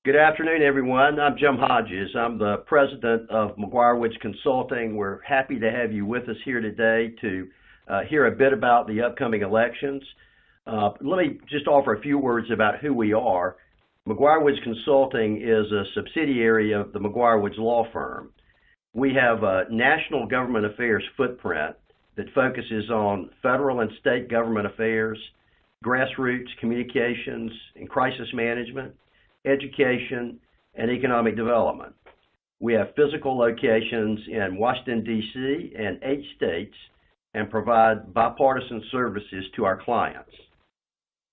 Good afternoon, everyone. I'm Jim Hodges. I'm the president of McGuireWoods Consulting. We're happy to have you with us here today to hear a bit about the upcoming elections. Let me just offer a few words about who we are. McGuireWoods Consulting is a subsidiary of the McGuireWoods Law Firm. We have a national government affairs footprint that focuses on federal and state government affairs, grassroots communications and crisis management, education, and economic development. We have physical locations in Washington, D.C. and 8 states and provide bipartisan services to our clients.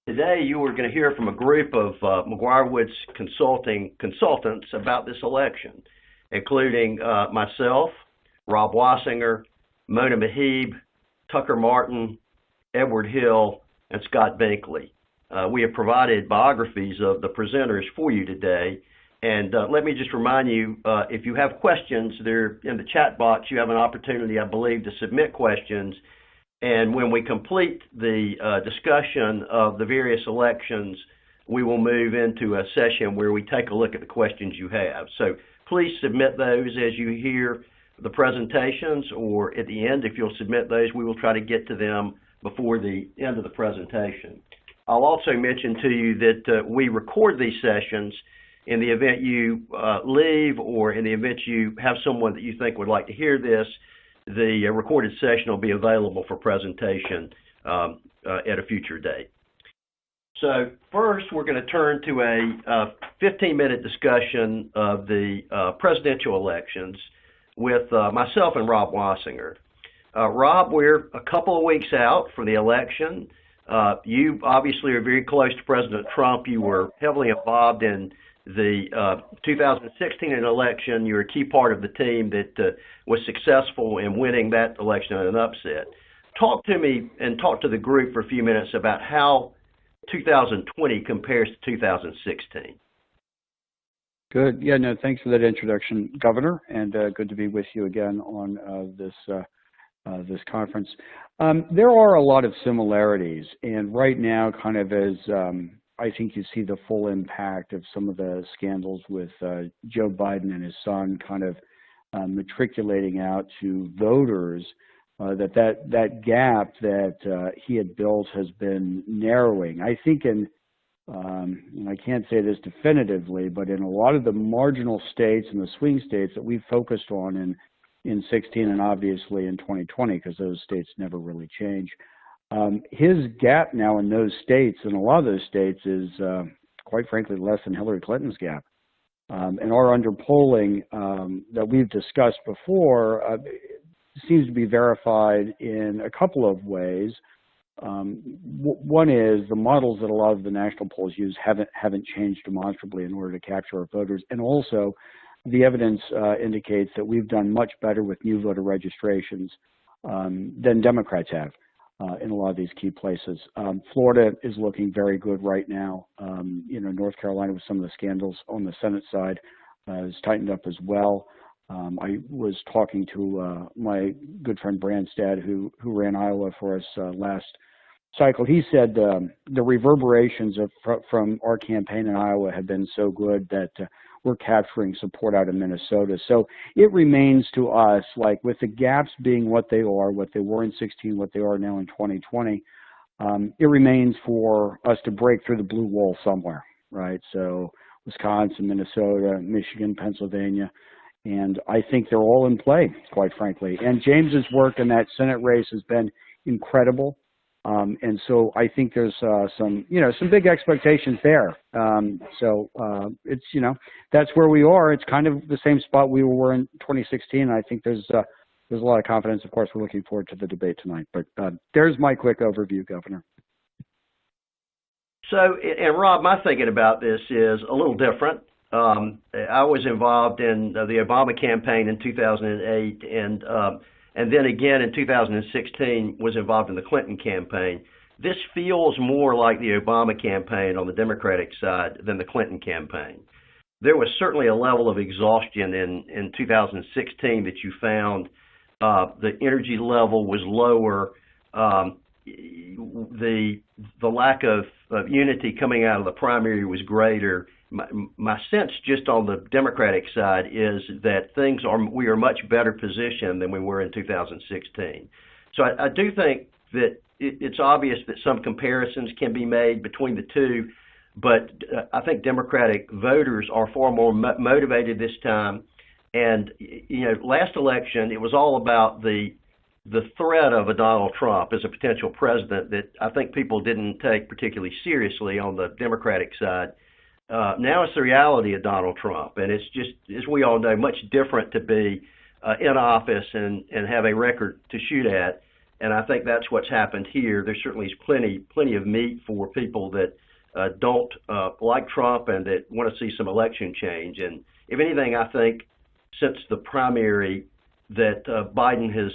Today, you are going to hear from a group of McGuireWoods Consulting consultants about this election, including myself, Rob Wassinger, Mona Mahib, Tucker Martin, Edward Hill, and Scott Binkley. We have provided biographies of the presenters for you today. And let me just remind you, if you have questions, there in the chat box, you have an opportunity, I believe, to submit questions. And when we complete the discussion of the various elections, we will move into a session where we take a look at the questions you have. So please submit those as you hear the presentations, or at the end, if you'll submit those, we will try to get to them before the end of the presentation. I'll also mention to you that we record these sessions. In the event you leave, or in the event you have someone that you think would like to hear this, the recorded session will be available for presentation at a future date. So first, we're going to turn to a 15-minute discussion of the presidential elections with myself and Rob Wassinger. Rob, we're a couple of weeks out from the election. You obviously are very close to President Trump. You were heavily involved in the 2016 election. You're a key part of the team that was successful in winning that election in an upset. Talk to me and talk to the group for a few minutes about how 2020 compares to 2016. Good. Yeah, no, thanks for that introduction, Governor, and good to be with you again on this conference. There are a lot of similarities, and right now, kind of as I think you see the full impact of some of the scandals with Joe Biden and his son kind of matriculating out to voters, that gap that he had built has been narrowing. I think and I can't say this definitively, but in a lot of the marginal states and the swing states that we've focused on in 16 and obviously in 2020, because those states never really change. His gap now in those states, and a lot of those states, is quite frankly less than Hillary Clinton's gap. And our underpolling that we've discussed before seems to be verified in a couple of ways. One is the models that a lot of the national polls use haven't changed demonstrably in order to capture our voters, and also the evidence indicates that we've done much better with new voter registrations than Democrats have in a lot of these key places. Florida is looking very good right now. North Carolina with some of the scandals on the Senate side has tightened up as well. I was talking to my good friend Branstad, who ran Iowa for us last cycle. He said the reverberations from our campaign in Iowa have been so good that we're capturing support out of Minnesota. So it remains to us, like with the gaps being what they were in 16, what they are now in 2020, it remains for us to break through the blue wall somewhere, right? So Wisconsin, Minnesota, Michigan, Pennsylvania, and I think they're all in play, quite frankly. And James's work in that Senate race has been incredible. And so I think there's some big expectations there. It's, that's where we are. It's kind of the same spot we were in 2016. And I think there's a lot of confidence. Of course, we're looking forward to the debate tonight. But there's my quick overview, Governor. So, and Rob, my thinking about this is a little different. I was involved in the Obama campaign in 2008, and then again in 2016 was involved in the Clinton campaign. This feels more like the Obama campaign on the Democratic side than the Clinton campaign. There was certainly a level of exhaustion in 2016 that you found. The energy level was lower. The lack of unity coming out of the primary was greater, my sense just on the Democratic side is that we are much better positioned than we were in 2016. So I do think that it's obvious that some comparisons can be made between the two, but I think Democratic voters are far more motivated this time. And last election it was all about the threat of a Donald Trump as a potential president that I think people didn't take particularly seriously on the Democratic side. Now it's the reality of Donald Trump, and it's just, as we all know, much different to be in office and have a record to shoot at. And I think that's what's happened here. There certainly is plenty of meat for people that don't like Trump and that want to see some election change. And if anything, I think since the primary that Biden has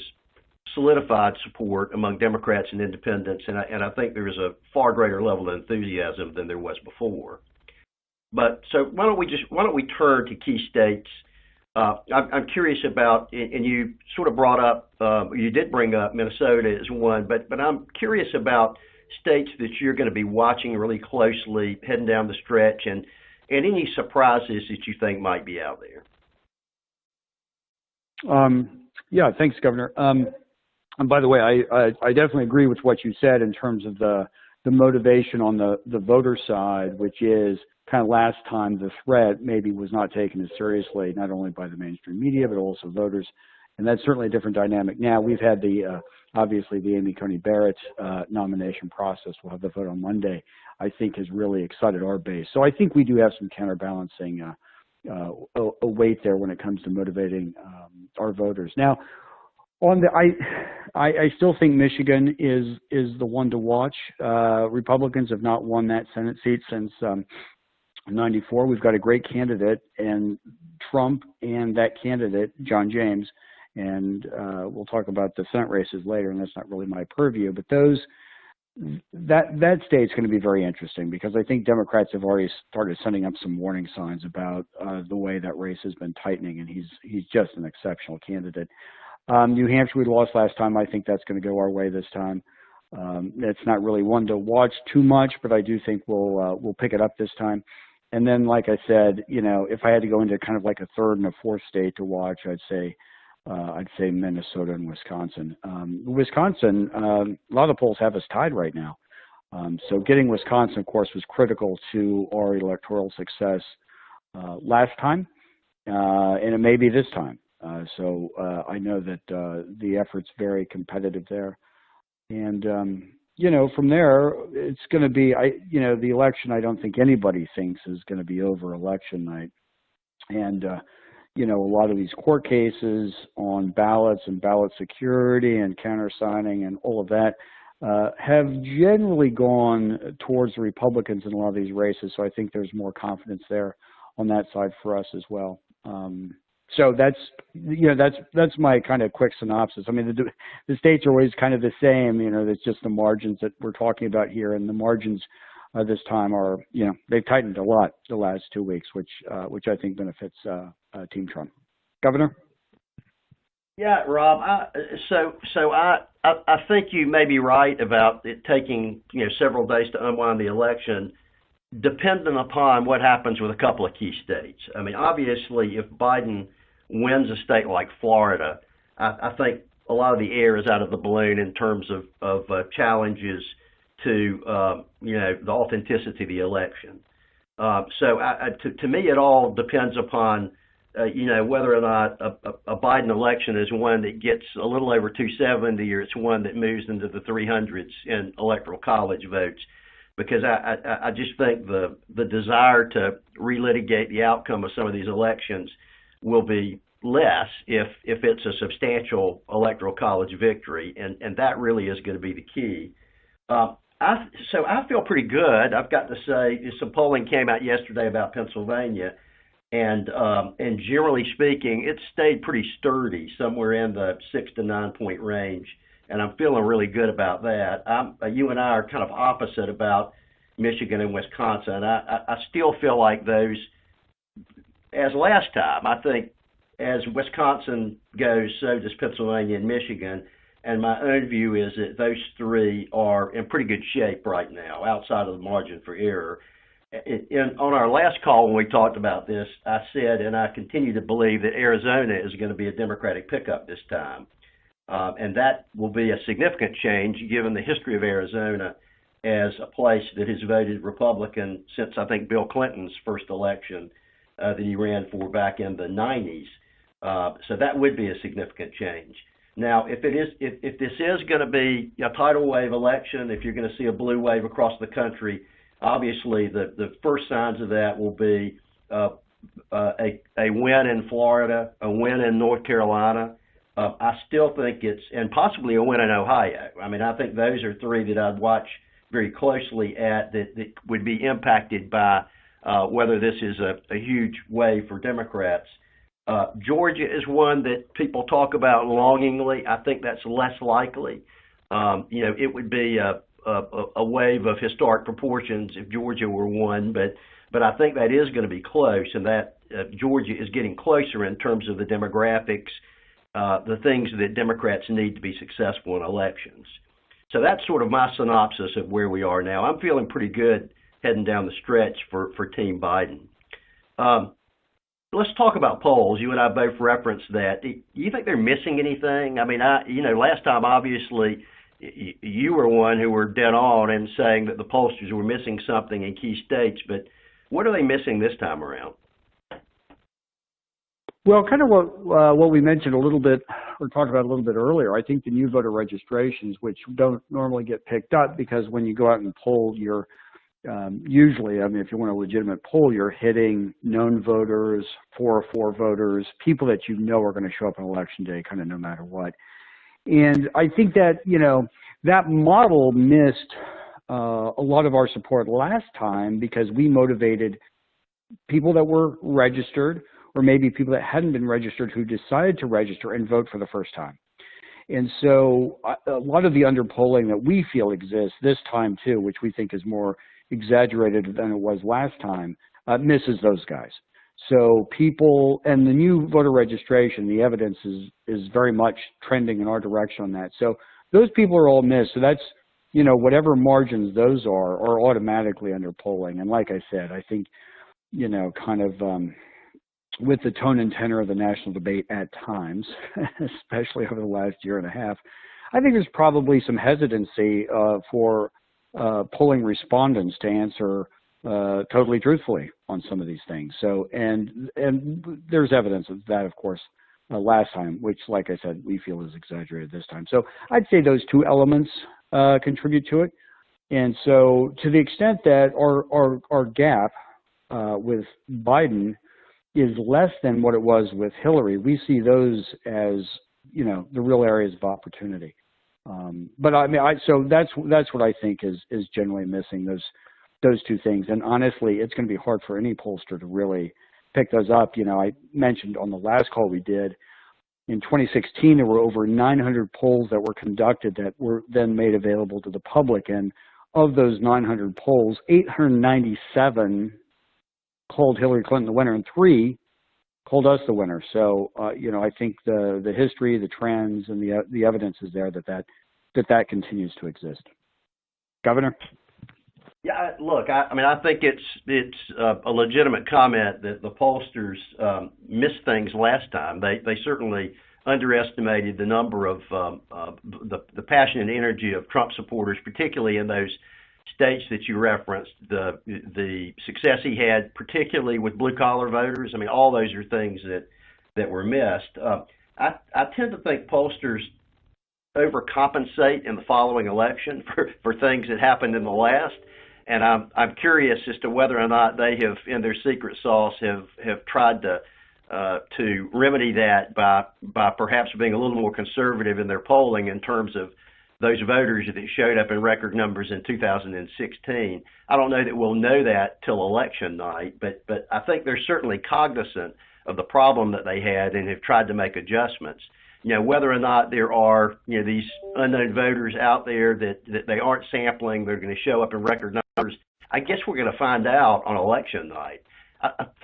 solidified support among Democrats and independents, and I think there is a far greater level of enthusiasm than there was before. But so why don't we turn to key states? I'm curious about, and you sort of you did bring up Minnesota as one, but I'm curious about states that you're going to be watching really closely heading down the stretch, and any surprises that you think might be out there. Yeah, thanks, Governor. And by the way, I definitely agree with what you said in terms of the motivation on the voter side, which is kind of last time the threat maybe was not taken as seriously, not only by the mainstream media, but also voters. And that's certainly a different dynamic now. We've had obviously the Amy Coney Barrett nomination process. We'll have the vote on Monday, I think has really excited our base. So I think we do have some counterbalancing a weight there when it comes to motivating our voters. Now, I still think Michigan is the one to watch. Republicans have not won that Senate seat since 94. We've got a great candidate, and Trump and that candidate, John James, and we'll talk about the Senate races later, and that's not really my purview, but that state's going to be very interesting because I think Democrats have already started sending up some warning signs about the way that race has been tightening, and he's just an exceptional candidate. New Hampshire, we lost last time. I think that's going to go our way this time. It's not really one to watch too much, but I do think we'll pick it up this time. And then, like I said, if I had to go into kind of like a third and a fourth state to watch, I'd say Minnesota and Wisconsin. Wisconsin, a lot of the polls have us tied right now. So getting Wisconsin, of course, was critical to our electoral success last time, and it may be this time. So I know that the effort's very competitive there. And, from there, it's going to be, the election, I don't think anybody thinks is going to be over election night. And, a lot of these court cases on ballots and ballot security and countersigning and all of that have generally gone towards the Republicans in a lot of these races. So I think there's more confidence there on that side for us as well. So that's my kind of quick synopsis. I mean, the states are always kind of the same. It's just the margins that we're talking about here, and the margins this time are, they've tightened a lot the last 2 weeks, which I think benefits Team Trump. Governor? Yeah, Rob. So I think you may be right about it taking several days to unwind the election, dependent upon what happens with a couple of key states. I mean, obviously, if Biden wins a state like Florida, I think a lot of the air is out of the balloon in terms of challenges to the authenticity of the election. So to me, it all depends upon whether or not a Biden election is one that gets a little over 270 or it's one that moves into the 300s in electoral college votes. Because I just think the desire to relitigate the outcome of some of these elections will be less if it's a substantial electoral college victory, and that really is going to be the key. So I feel pretty good. I've got to say, some polling came out yesterday about Pennsylvania, and generally speaking, it stayed pretty sturdy, somewhere in the 6 to 9 point range. And I'm feeling really good about that. You and I are kind of opposite about Michigan and Wisconsin. I still feel like those, as last time, I think as Wisconsin goes, so does Pennsylvania and Michigan. And my own view is that those three are in pretty good shape right now, outside of the margin for error. On our last call when we talked about this, I said, and I continue to believe, that Arizona is going to be a Democratic pickup this time. And that will be a significant change given the history of Arizona as a place that has voted Republican since, I think, Bill Clinton's first election that he ran for back in the 90s. So that would be a significant change. Now, if this is going to be a tidal wave election, if you're going to see a blue wave across the country, obviously the first signs of that will be a win in Florida, a win in North Carolina. I still think and possibly a win in Ohio. I mean, I think those are three that I'd watch very closely that would be impacted by whether this is a huge wave for Democrats. Georgia is one that people talk about longingly. I think that's less likely. It would be a wave of historic proportions if Georgia were one, but I think that is going to be close, and that Georgia is getting closer in terms of the demographics, the things that Democrats need to be successful in elections. So that's sort of my synopsis of where we are now. I'm feeling pretty good heading down the stretch for Team Biden. Let's talk about polls. You and I both referenced that. Do you think they're missing anything? I mean, last time, obviously, you were one who were dead on in saying that the pollsters were missing something in key states, but what are they missing this time around? Well, kind of what we mentioned a little bit, or talked about a little bit earlier, I think the new voter registrations, which don't normally get picked up because when you go out and poll, you're usually, I mean, if you want a legitimate poll, you're hitting known voters, 404 voters, people that you know are going to show up on election day, kind of no matter what. And I think that, that model missed a lot of our support last time because we motivated people that were registered, or maybe people that hadn't been registered who decided to register and vote for the first time. And so a lot of the underpolling that we feel exists this time too, which we think is more exaggerated than it was last time, misses those guys. So people, and the new voter registration, the evidence is very much trending in our direction on that. So those people are all missed. So that's, whatever margins those are automatically underpolling. And like I said, I think, kind of, with the tone and tenor of the national debate at times, especially over the last year and a half, I think there's probably some hesitancy for polling respondents to answer totally truthfully on some of these things. So, and there's evidence of that, of course, last time, which, like I said, we feel is exaggerated this time. So I'd say those two elements contribute to it. And so to the extent that our gap with Biden is less than what it was with Hillary, we see those as, the real areas of opportunity. But I mean, so that's what I think is generally missing, those two things. And honestly, it's going to be hard for any pollster to really pick those up. I mentioned on the last call we did, in 2016, there were over 900 polls that were conducted that were then made available to the public. And of those 900 polls, 897 called Hillary Clinton the winner, and 3 called us the winner. So, I think the history, the trends, and the evidence is there that continues to exist. Governor? Yeah, look, I think it's a legitimate comment that the pollsters missed things last time. They certainly underestimated the number of the passion and energy of Trump supporters, particularly in those states that you referenced, the success he had, particularly with blue-collar voters. I mean, all those are things that were missed. I tend to think pollsters overcompensate in the following election for things that happened in the last, and I'm curious as to whether or not they have, in their secret sauce, have tried to remedy that by perhaps being a little more conservative in their polling in terms of those voters that showed up in record numbers in 2016. I don't know that we'll know that till election night, but I think they're certainly cognizant of the problem that they had and have tried to make adjustments. Whether or not there are, these unknown voters out there that they aren't sampling, they're going to show up in record numbers, I guess we're going to find out on election night.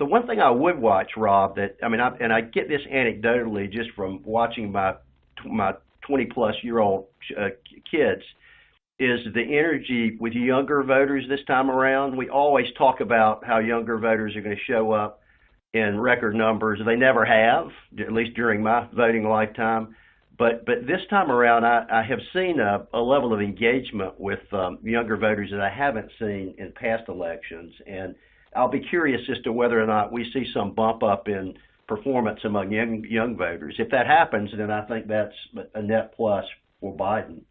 The one thing I would watch, Rob, and I get this anecdotally just from watching my 20-plus-year-old kids, is the energy with younger voters this time around. We always talk about how younger voters are going to show up in record numbers. They never have, at least during my voting lifetime. But this time around, I have seen a level of engagement with younger voters that I haven't seen in past elections. And I'll be curious as to whether or not we see some bump up in performance among young voters. If that happens, then I think that's a net plus for Biden.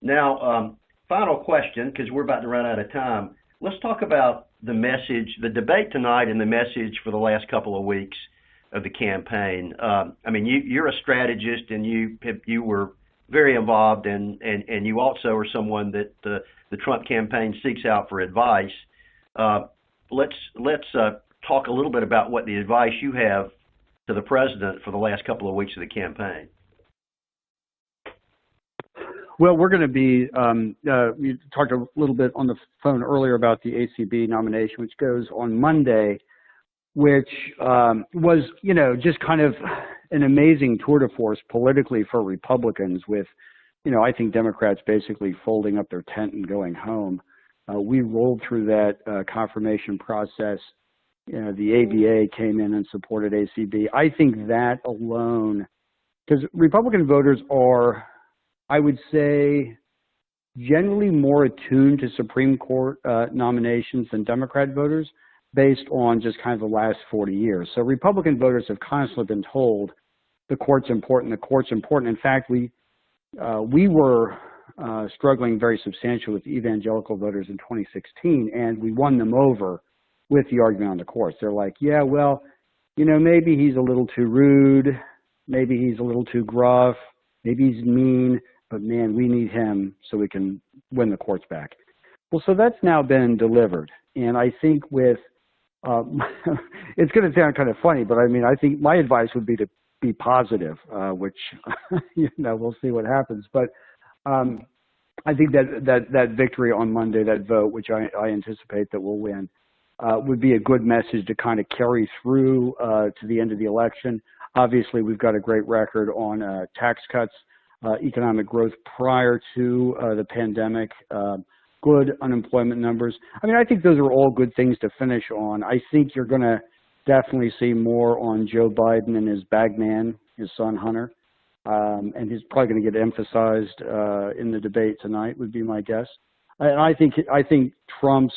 Now, final question, because we're about to run out of time. Let's talk about the message, the debate tonight and the message for the last couple of weeks of the campaign. I mean, you're a strategist and you were very involved and you also are someone that the Trump campaign seeks out for advice. Let's talk a little bit about what the advice you have to the president for the last couple of weeks of the campaign. Well, we're going to be, you talked a little bit on the phone earlier about the ACB nomination, which goes on Monday, which was, you know, just kind of an amazing tour de force politically for Republicans with, you know, I think Democrats basically folding up their tent and going home. We rolled through that confirmation process. You know, the ABA came in and supported ACB. I think that alone, because Republican voters are, I would say, generally more attuned to Supreme Court nominations than Democrat voters based on just kind of the last 40 years. So Republican voters have constantly been told the court's important, the court's important. In fact, we were struggling very substantially with evangelical voters in 2016, and we won them over with the argument on the courts. They're like, yeah, well, you know, maybe he's a little too rude, maybe he's a little too gruff, maybe he's mean, but man, we need him so we can win the courts back. Well, so that's now been delivered. And I think with, it's going to sound kind of funny, but I mean, I think my advice would be to be positive, which, you know, we'll see what happens. But I think that victory on Monday, that vote, which I anticipate that we'll win, would be a good message to kind of carry through to the end of the election. Obviously, we've got a great record on tax cuts, economic growth prior to the pandemic, good unemployment numbers. I mean, I think those are all good things to finish on. I think you're going to definitely see more on Joe Biden and his bagman, his son Hunter, and he's probably going to get emphasized in the debate tonight, would be my guess. And I think Trump's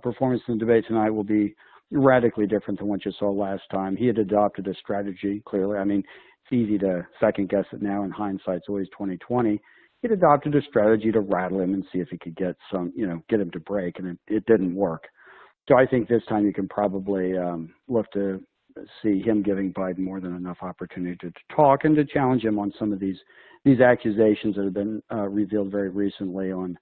performance in the debate tonight will be radically different than what you saw last time. He had adopted a strategy, clearly. I mean, it's easy to second guess it now. In hindsight, it's always 2020. He'd adopted a strategy to rattle him and see if he could get some, you know, get him to break, and it didn't work. So I think this time you can probably look to see him giving Biden more than enough opportunity to talk and to challenge him on some of these accusations that have been revealed very recently on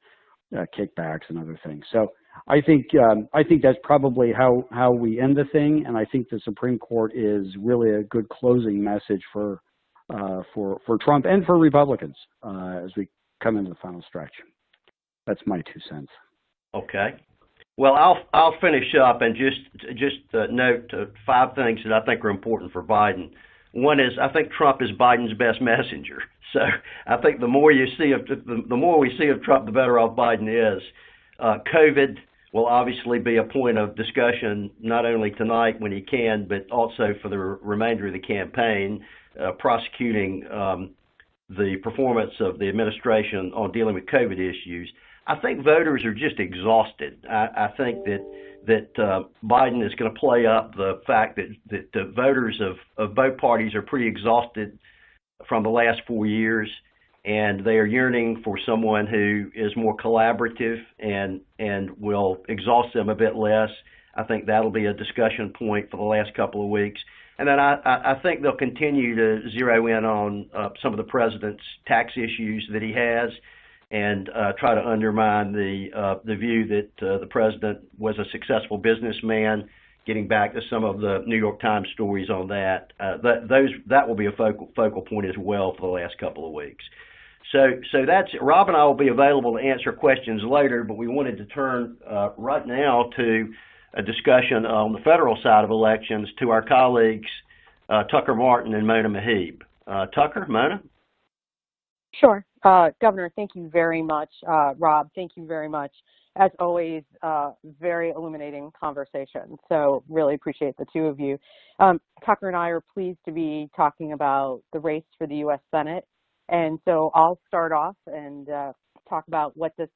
kickbacks and other things. So I think that's probably how we end the thing, and I think the Supreme Court is really a good closing message for Trump and for Republicans as we come into the final stretch. That's my 2 cents. Okay. Well, I'll finish up and just note 5 things that I think are important for Biden. One is I think Trump is Biden's best messenger. So I think the more we see of Trump, the better off Biden is. COVID will obviously be a point of discussion not only tonight when he can, but also for the remainder of the campaign, prosecuting the performance of the administration on dealing with COVID issues. I think voters are just exhausted. I think that Biden is going to play up the fact that the voters of both parties are pretty exhausted from the last 4 years, and they are yearning for someone who is more collaborative and will exhaust them a bit less. I think that'll be a discussion point for the last couple of weeks. And then I think they'll continue to zero in on some of the president's tax issues that he has, and try to undermine the view that the president was a successful businessman, getting back to some of the New York Times stories on that. That will be a focal point as well for the last couple of weeks. So that's Rob and I will be available to answer questions later, but we wanted to turn right now to a discussion on the federal side of elections to our colleagues Tucker Martin and Mona Mahib. Tucker, Mona? Sure. Governor, thank you very much. Rob, thank you very much. As always, very illuminating conversation. So really appreciate the two of you. Tucker and I are pleased to be talking about the race for the U.S. Senate. And so I'll start off and talk about what the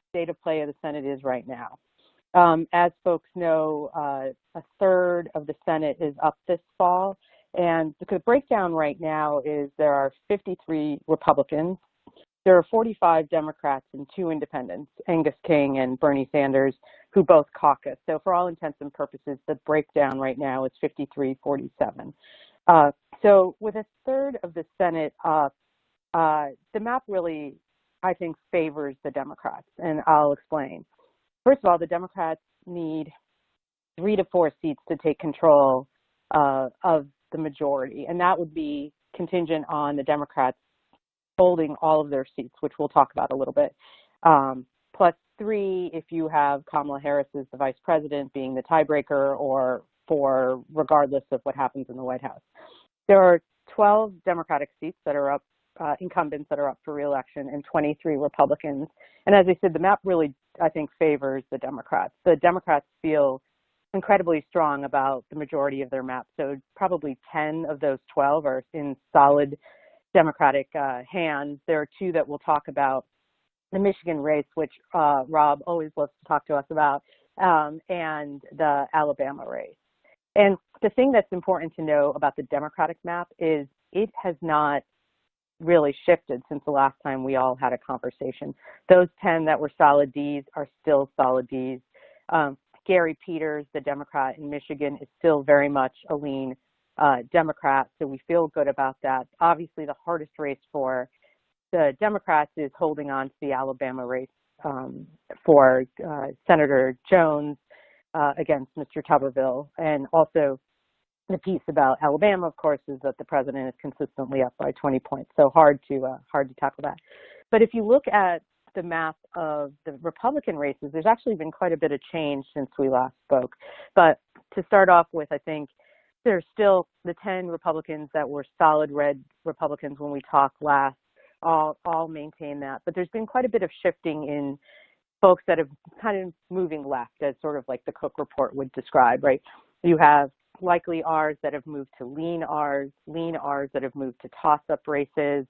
state of play of the Senate is right now. As folks know, a third of the Senate is up this fall. And the breakdown right now is there are 53 Republicans. There are 45 Democrats and 2 independents, Angus King and Bernie Sanders, who both caucus. So for all intents and purposes, the breakdown right now is 53-47. So with a third of the Senate up, the map really, I think, favors the Democrats, and I'll explain. First of all, the Democrats need 3 to 4 seats to take control of the majority, and that would be contingent on the Democrats holding all of their seats, which we'll talk about a little bit, plus 3 if you have Kamala Harris as the vice president being the tiebreaker, or for regardless of what happens in the White House. There are 12 Democratic seats that are up, incumbents that are up for re-election, and 23 Republicans. And as I said, the map really, I think, favors the Democrats. The Democrats feel incredibly strong about the majority of their map. So probably 10 of those 12 are in solid Democratic hands. There are 2 that we'll talk about: the Michigan race, which Rob always loves to talk to us about, and the Alabama race. And the thing that's important to know about the Democratic map is it has not really shifted since the last time we all had a conversation. Those 10 that were solid Ds are still solid Ds. Gary Peters, the Democrat in Michigan, is still very much a lean Democrat, so we feel good about that. Obviously, the hardest race for the Democrats is holding on to the Alabama race for Senator Jones against Mr. Tuberville. And also, the piece about Alabama, of course, is that the president is consistently up by 20 points, so hard to tackle that. But if you look at the map of the Republican races, there's actually been quite a bit of change since we last spoke. But to start off with, I think there's still the 10 Republicans that were solid red Republicans when we talked last, all maintain that. But there's been quite a bit of shifting in folks that have kind of moving left, as sort of like the Cook report would describe, right? You have likely R's that have moved to lean R's that have moved to toss-up races.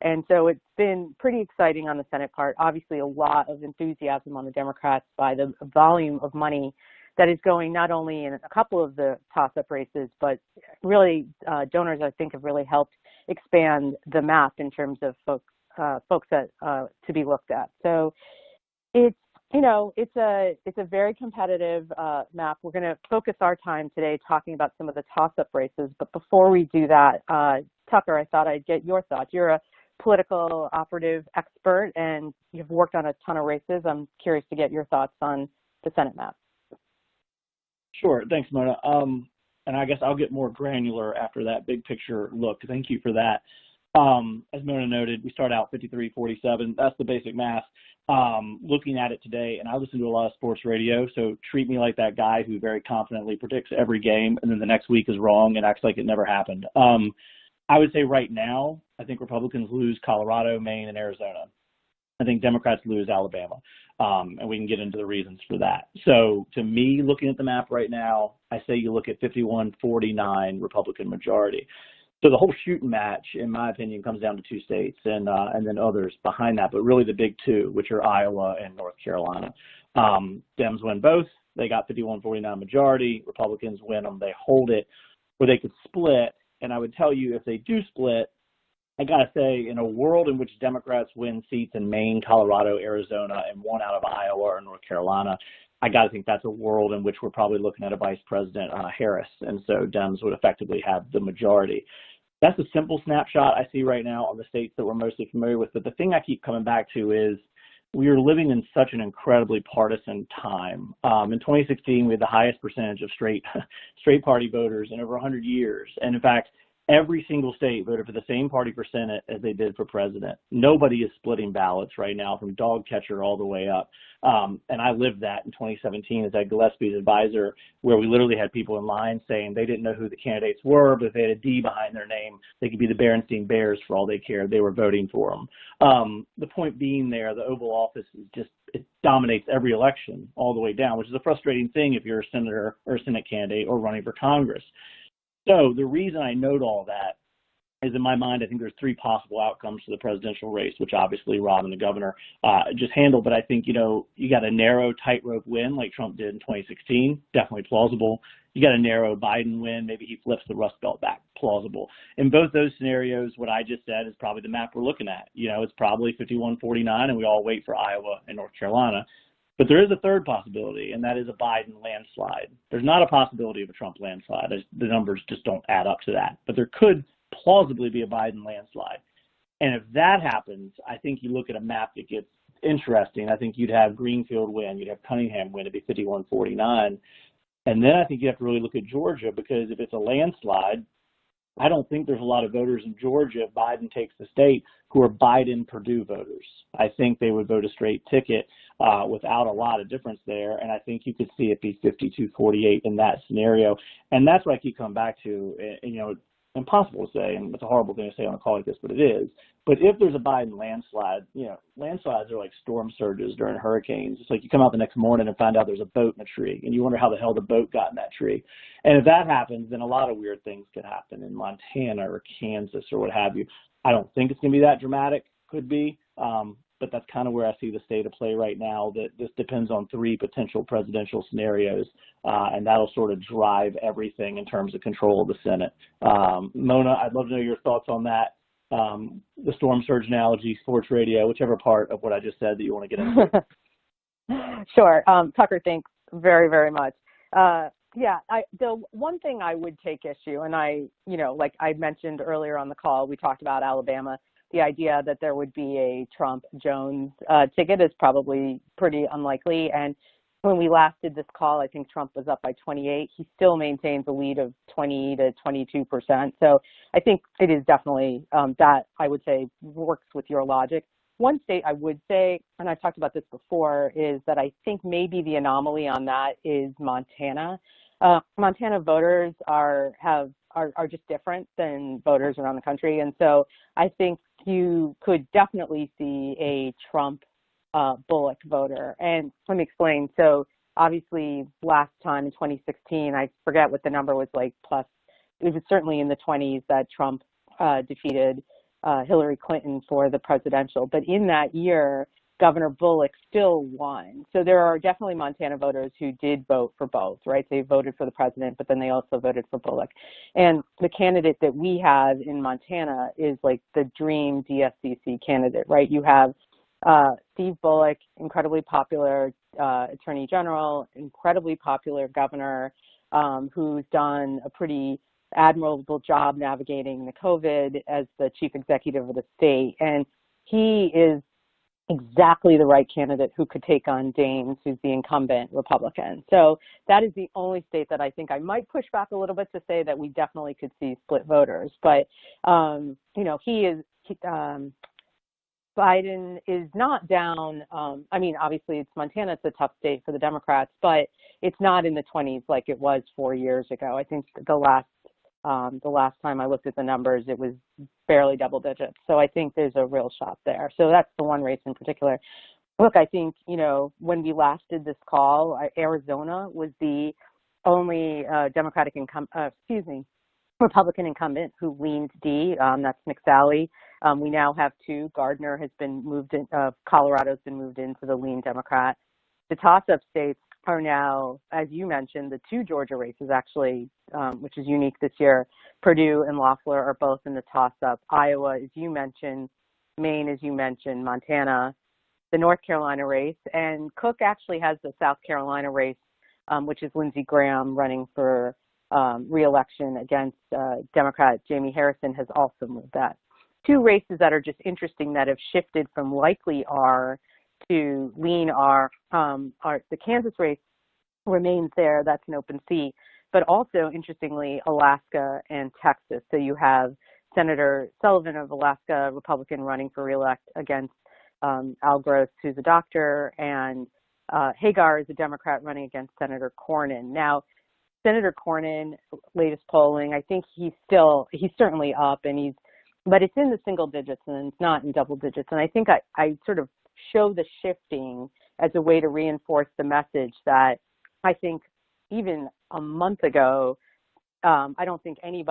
And so it's been pretty exciting on the Senate part. Obviously, a lot of enthusiasm on the Democrats by the volume of money that is going not only in a couple of the toss-up races, but really donors, I think, have really helped expand the map in terms of folks that to be looked at. So it's, it's a very competitive map. We're going to focus our time today talking about some of the toss-up races. But before we do that, Tucker, I thought I'd get your thoughts. You're a political operative expert, and you've worked on a ton of races. I'm curious to get your thoughts on the Senate map. Sure. Thanks, Mona. And I guess I'll get more granular after that big picture look. Thank you for that. As Mona noted, we start out 53-47. That's the basic math. Looking at it today, and I listen to a lot of sports radio, so treat me like that guy who very confidently predicts every game and then the next week is wrong and acts like it never happened. I would say right now, I think Republicans lose Colorado, Maine, and Arizona. I think Democrats lose Alabama, and we can get into the reasons for that. So to me, looking at the map right now, I say you look at 51-49 Republican majority. So the whole shooting match, in my opinion, comes down to 2 states and then others behind that, but really the big 2, which are Iowa and North Carolina. Dems win both. They got 51-49 majority. Republicans win them. They hold it, or they could split. And I would tell you, if they do split, I got to say, in a world in which Democrats win seats in Maine, Colorado, Arizona, and 1 out of Iowa or North Carolina, I got to think that's a world in which we're probably looking at a Vice President Harris. And so Dems would effectively have the majority. That's a simple snapshot I see right now on the states that we're mostly familiar with. But the thing I keep coming back to is we are living in such an incredibly partisan time. In 2016, we had the highest percentage of straight party voters in over 100 years. And in fact, Every single state voted for the same party for Senate as they did for president. Nobody is splitting ballots right now from dog catcher all the way up. And I lived that in 2017 as Ed Gillespie's advisor, where we literally had people in line saying they didn't know who the candidates were, but if they had a D behind their name, they could be the Berenstain Bears for all they cared. They were voting for them. The point being there, the Oval Office is just, it dominates every election all the way down, which is a frustrating thing if you're a senator or a Senate candidate or running for Congress. So the reason I note all that is, in my mind, I think there's three possible outcomes to the presidential race, which obviously Rob and the governor just handled. But I think, you know, you got a narrow tightrope win like Trump did in 2016, definitely plausible. You got a narrow Biden win, maybe he flips the Rust Belt back, plausible. In both those scenarios, what I just said is probably the map we're looking at. You know, it's probably 51-49, and we all wait for Iowa and North Carolina. But there is a third possibility, and that is a Biden landslide. There's not a possibility of a Trump landslide. The numbers just don't add up to that. But there could plausibly be a Biden landslide. And if that happens, I think you look at a map that gets interesting. I think you'd have Greenfield win. You'd have Cunningham win. It'd be 51-49. And then I think you have to really look at Georgia, because if it's a landslide, I don't think there's a lot of voters in Georgia, if Biden takes the state, who are Biden-Purdue voters. I think they would vote a straight ticket without a lot of difference there, and I think you could see it be 52-48 in that scenario. And that's what I keep coming back to. And, you know, impossible to say, and it's a horrible thing to say on a call like this, but it is. But if there's a Biden landslide, you know, landslides are like storm surges during hurricanes. It's like you come out the next morning and find out there's a boat in a tree, and you wonder how the hell the boat got in that tree. And if that happens, then a lot of weird things could happen in Montana or Kansas or what have you. I don't think it's going to be that dramatic. Could be. But that's kind of where I see the state of play right now, that this depends on three potential presidential scenarios, and that'll sort of drive everything in terms of control of the Senate. Mona, I'd love to know your thoughts on that, the storm surge analogy, sports radio, whichever part of what I just said that you want to get into. Sure. Tucker, thanks very, very much. Yeah, the one thing I would take issue, and like I mentioned earlier on the call, we talked about Alabama. The idea that there would be a Trump-Jones ticket is probably pretty unlikely. And when we last did this call, I think Trump was up by 28. He still maintains a lead of 20 to 22%. So I think it is definitely that, I would say, works with your logic. One state I would say, and I've talked about this before, is that I think maybe the anomaly on that is Montana. Montana voters are just different than voters around the country. And so I think you could definitely see a Trump Bullock voter. And let me explain. So obviously last time in 2016, I forget what the number was like, plus it was certainly in the 20s that Trump defeated Hillary Clinton for the presidential. But in that year, Governor Bullock still won. So there are definitely Montana voters who did vote for both, right? They voted for the president, but then they also voted for Bullock. And the candidate that we have in Montana is like the dream DSCC candidate, right? You have Steve Bullock, incredibly popular attorney general, incredibly popular governor, who's done a pretty admirable job navigating the COVID as the chief executive of the state. And he is exactly the right candidate who could take on Daines, who's the incumbent Republican. So that is the only state that I think I might push back a little bit to say that we definitely could see split voters. But, Biden is not down. I mean, obviously it's Montana, it's a tough state for the Democrats, but it's not in the 20s like it was 4 years ago. I think the last time I looked at the numbers, it was barely double digits. So I think there's a real shot there. So that's the one race in particular. Look, I think, when we last did this call, Arizona was the only Republican incumbent who leaned D. That's McSally. We now have two. Gardner has been moved in, Colorado's been moved into the lean Democrat. The toss-up states are now, as you mentioned, the two Georgia races actually, which is unique this year. Purdue and Loeffler are both in the toss-up. Iowa, as you mentioned, Maine, as you mentioned, Montana, the North Carolina race, and Cook actually has the South Carolina race, which is Lindsey Graham running for re-election against Democrat Jamie Harrison has also moved that. Two races that are just interesting that have shifted from likely R to lean R. The Kansas race remains there. That's an open seat. but also, interestingly, Alaska and Texas. So you have Senator Sullivan of Alaska, Republican, running for reelect against Al Gross, who's a doctor, and Hagar is a Democrat running against Senator Cornyn. Now, Senator Cornyn, latest polling, I think he's certainly up, but it's in the single digits and it's not in double digits. And I think I sort of show the shifting as a way to reinforce the message that I think even a month ago, I don't think any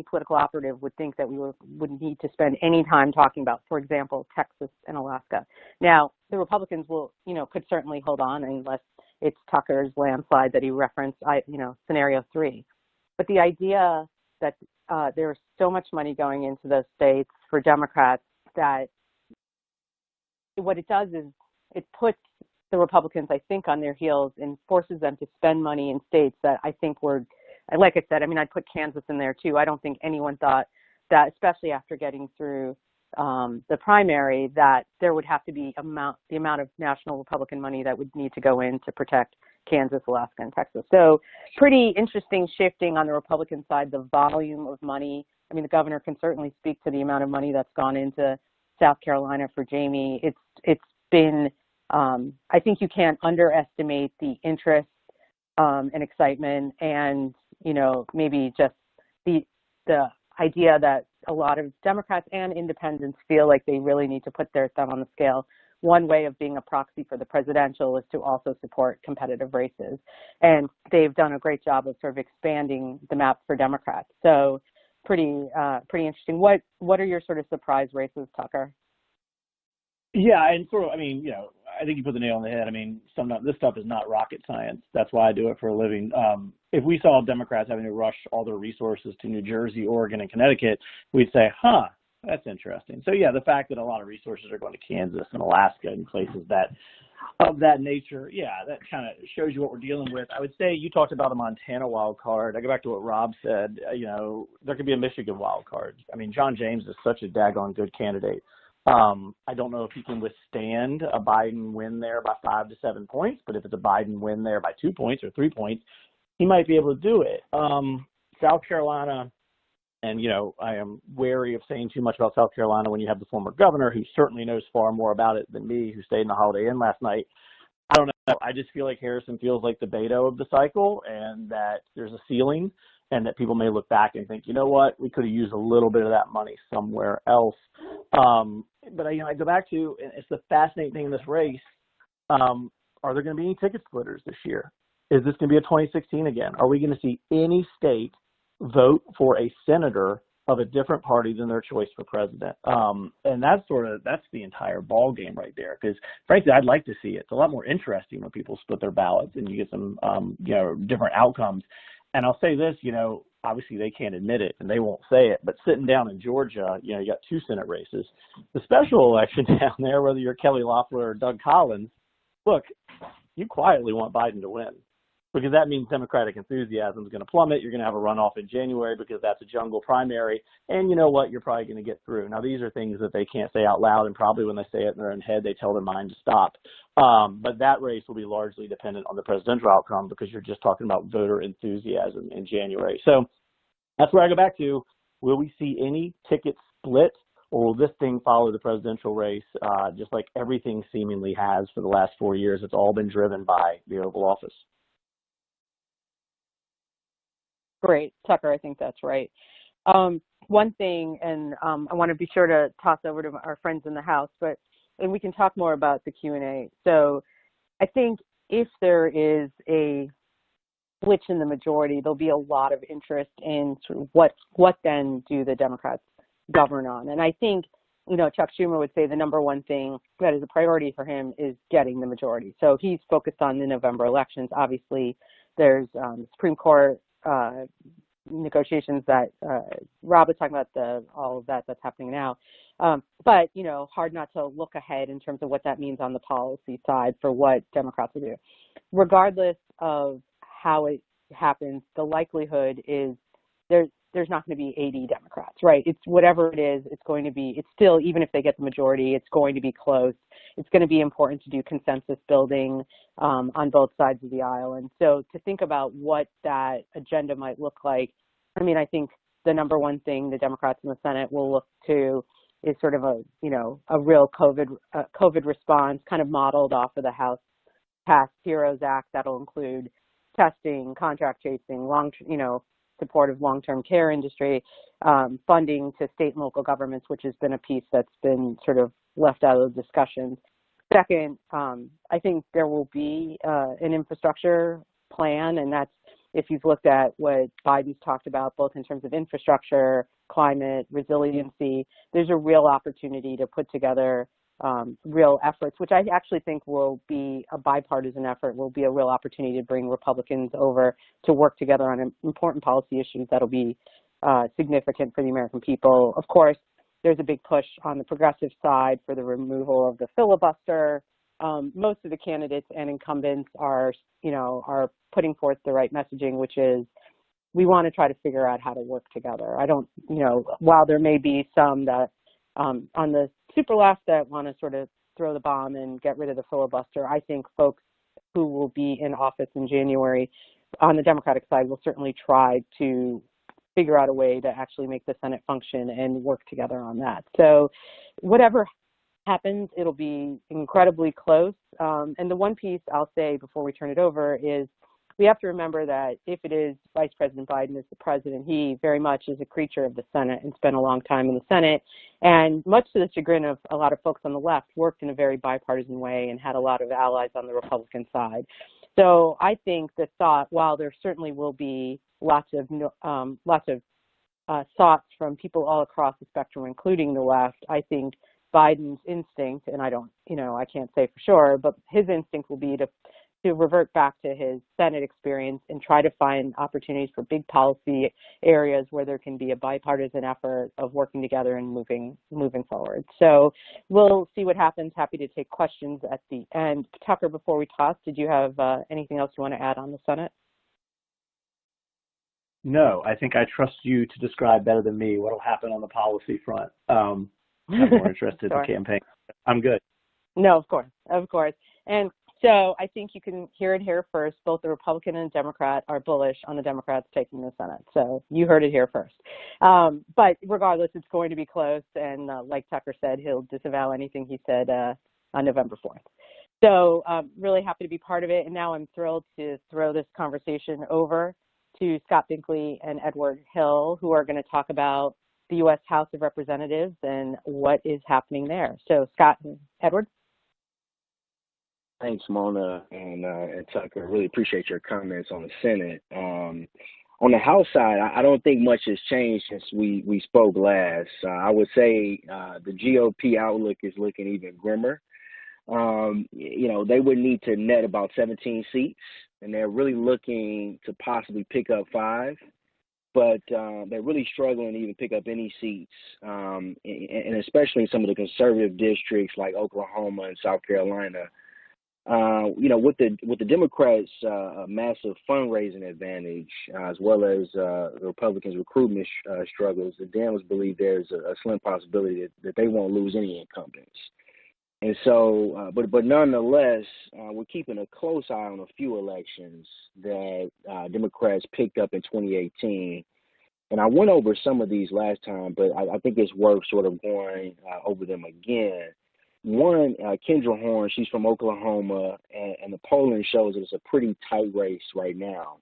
political operative would think that we would need to spend any time talking about, for example, Texas and Alaska. Now, the Republicans could certainly hold on unless it's Tucker's landslide that he referenced, scenario 3. But the idea that there's so much money going into those states for Democrats that what it does is it puts the Republicans, I think, on their heels and forces them to spend money in states that I think like I said, I'd put Kansas in there too. I don't think anyone thought that, especially after getting through the primary, that there would have to be the amount of national Republican money that would need to go in to protect Kansas, Alaska, and Texas. So pretty interesting shifting on the Republican side, the volume of money. The governor can certainly speak to the amount of money that's gone into South Carolina for Jamie. It's been, I think you can't underestimate the interest and excitement and, maybe just the idea that a lot of Democrats and independents feel like they really need to put their thumb on the scale. One way of being a proxy for the presidential is to also support competitive races. And they've done a great job of sort of expanding the map for Democrats. So pretty interesting. What are your sort of surprise races, Tucker? Yeah, and I think you put the nail on the head. This stuff is not rocket science. That's why I do it for a living. If we saw Democrats having to rush all their resources to New Jersey, Oregon, and Connecticut, we'd say, that's interesting. So yeah, the fact that a lot of resources are going to Kansas and Alaska and places of that nature, yeah, that kind of shows you what we're dealing with. I would say you talked about a Montana wild card. I go back to what Rob said. There could be a Michigan wild card. John James is such a daggone good candidate. I don't know if he can withstand a Biden win there by 5 to 7 points, but if it's a Biden win there by 2 points or 3 points, he might be able to do it. South Carolina, and, I am wary of saying too much about South Carolina when you have the former governor who certainly knows far more about it than me, who stayed in the Holiday Inn last night. I don't know. I just feel like Harrison feels like the Beto of the cycle and that there's a ceiling and that people may look back and think, you know what, we could have used a little bit of that money somewhere else. But I go back to, and it's the fascinating thing in this race, are there going to be any ticket splitters this year? Is this going to be a 2016 again? Are we going to see any state vote for a senator of a different party than their choice for president? And that's the entire ball game right there. Because frankly, I'd like to see it. It's a lot more interesting when people split their ballots and you get some, different outcomes. And I'll say this, obviously they can't admit it and they won't say it, but sitting down in Georgia, you got 2 Senate races. The special election down there, whether you're Kelly Loeffler or Doug Collins, look, you quietly want Biden to win because that means Democratic enthusiasm is going to plummet. You're going to have a runoff in January because that's a jungle primary. And you know what? You're probably going to get through. Now, these are things that they can't say out loud, and probably when they say it in their own head, they tell their mind to stop. But that race will be largely dependent on the presidential outcome because you're just talking about voter enthusiasm in January. So that's where I go back to, will we see any ticket split, or will this thing follow the presidential race just like everything seemingly has for the last 4 years? It's all been driven by the Oval Office. Great, Tucker, I think that's right. One thing, and I want to be sure to toss over to our friends in the House, and we can talk more about the Q&A. So I think if there is a switch in the majority, there'll be a lot of interest in sort of what then do the Democrats govern on. And I think, Chuck Schumer would say the number one thing that is a priority for him is getting the majority. So he's focused on the November elections. Obviously, there's Supreme Court negotiations that Rob was talking about, all of that's happening now. But, hard not to look ahead in terms of what that means on the policy side for what Democrats will do. Regardless of how it happens, the likelihood is there's there's not going to be 80 Democrats, right? It's whatever it is, it's going to be, it's still, even if they get the majority, it's going to be close. It's going to be important to do consensus building on both sides of the aisle. And so to think about what that agenda might look like, I mean, I think the number one thing the Democrats in the Senate will look to is sort of a, you know, a real COVID response kind of modeled off of the House passed HEROES Act. That'll include testing, contract tracing, support of long-term care industry, funding to state and local governments, which has been a piece that's been sort of left out of the discussion. Second, I think there will be an infrastructure plan, and that's, if you've looked at what Biden's talked about, both in terms of infrastructure, climate, resiliency, there's a real opportunity to put together real efforts, which I actually think will be a bipartisan effort, will be a real opportunity to bring Republicans over to work together on important policy issues that'll be significant for the American people. Of course, there's a big push on the progressive side for the removal of the filibuster. Most of the candidates and incumbents are putting forth the right messaging, which is we want to try to figure out how to work together. I don't, while there may be some that on the super left that want to sort of throw the bomb and get rid of the filibuster, I think folks who will be in office in January on the Democratic side will certainly try to figure out a way to actually make the Senate function and work together on that. So whatever happens, it'll be incredibly close. And the one piece I'll say before we turn it over is we have to remember that if it is Vice President Biden as the president, he very much is a creature of the Senate and spent a long time in the Senate. And much to the chagrin of a lot of folks on the left, worked in a very bipartisan way and had a lot of allies on the Republican side. So I think the thought, while there certainly will be lots of thoughts from people all across the spectrum, including the left, I think Biden's instinct, and I can't say for sure, but his instinct will be to revert back to his Senate experience and try to find opportunities for big policy areas where there can be a bipartisan effort of working together and moving forward. So we'll see what happens. Happy to take questions at the end. Tucker, before we toss, did you have anything else you want to add on the Senate? No, I think I trust you to describe better than me what will happen on the policy front. I'm more interested in the campaign. I'm good. No, of course. And so I think you can hear it here first. Both the Republican and Democrat are bullish on the Democrats taking the Senate. So you heard it here first. But regardless, it's going to be close. And like Tucker said, he'll disavow anything he said on November 4th. So really happy to be part of it. And now I'm thrilled to throw this conversation over to Scott Binkley and Edward Hill, who are going to talk about the U.S. House of Representatives and what is happening there. So Scott and Edward. Thanks, Mona and Tucker. Really appreciate your comments on the Senate. On the House side, I don't think much has changed since we spoke last. I would say the GOP outlook is looking even grimmer. They would need to net about 17 seats, and they're really looking to possibly pick up 5. But they're really struggling to even pick up any seats, and especially in some of the conservative districts like Oklahoma and South Carolina. With the Democrats' massive fundraising advantage, as well as the Republicans' recruitment struggles, the Dems believe there's a slim possibility that they won't lose any incumbents. And so, but nonetheless, we're keeping a close eye on a few elections that Democrats picked up in 2018. And I went over some of these last time, but I think it's worth sort of going over them again. One, Kendra Horn, she's from Oklahoma, and the polling shows that it's a pretty tight race right now.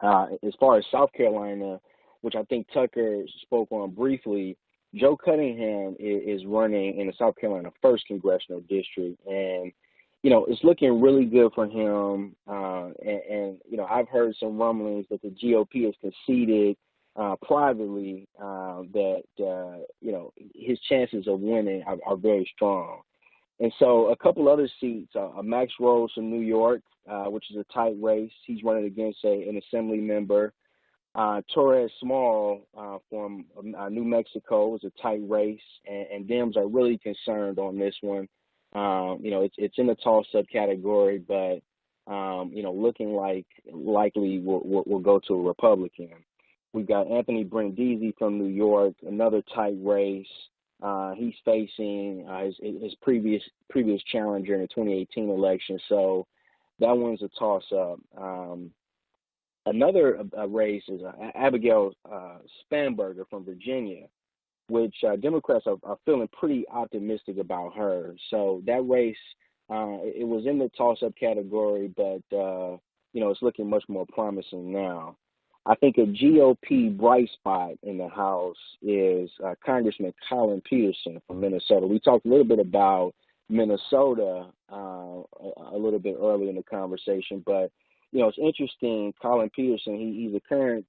As far as South Carolina, which I think Tucker spoke on briefly, Joe Cunningham is running in the South Carolina 1st Congressional District, and, it's looking really good for him. And I've heard some rumblings that the GOP has conceded privately that his chances of winning are very strong. And so a couple other seats, Max Rose from New York, which is a tight race. He's running against an assembly member. Torres Small from New Mexico is a tight race, and Dems are really concerned on this one. It's in the toss-up category, but looking like likely will go to a Republican. We've got Anthony Brindisi from New York, another tight race. He's facing his previous challenger in the 2018 election, so that one's a toss-up. Another race is Abigail Spanberger from Virginia, which Democrats are feeling pretty optimistic about her. So that race, it was in the toss-up category, but it's looking much more promising now. I think a GOP bright spot in the House is Congressman Colin Peterson from Minnesota. We talked a little bit about Minnesota a little bit earlier in the conversation, but it's interesting. Colin Peterson, he's the current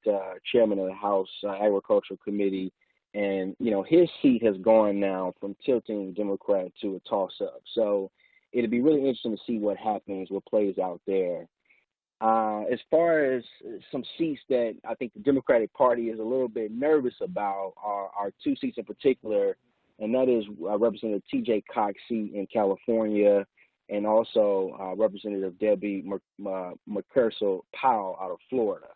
chairman of the House Agricultural Committee, and his seat has gone now from tilting Democrat to a toss-up. So it'll be really interesting to see what happens, what plays out there. As far as some seats that I think the Democratic Party is a little bit nervous about are two seats in particular, and that is Representative T.J. Cox seat in California, and also Representative Debbie McPherson-Powell out of Florida.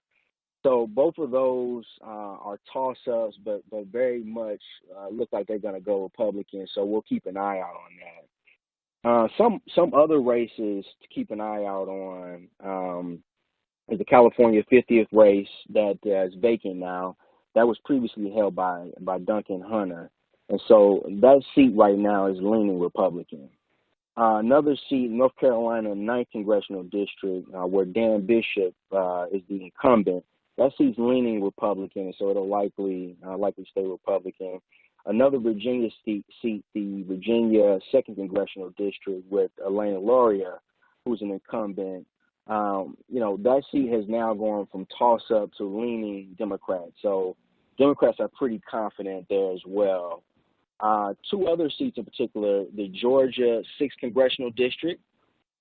So both of those are toss-ups, but very much look like they're going to go Republican. So we'll keep an eye out on that. Some other races to keep an eye out on is the California 50th race that is vacant now. That was previously held by Duncan Hunter, and so that seat right now is leaning Republican. Another seat, North Carolina 9th Congressional District, where Dan Bishop is the incumbent. That seat's leaning Republican, and so it'll likely stay Republican. Another Virginia seat, the Virginia 2nd Congressional District with Elena Lauria, who's an incumbent. That seat has now gone from toss-up to leaning Democrat. So Democrats are pretty confident there as well. Two other seats in particular, the Georgia 6th Congressional District,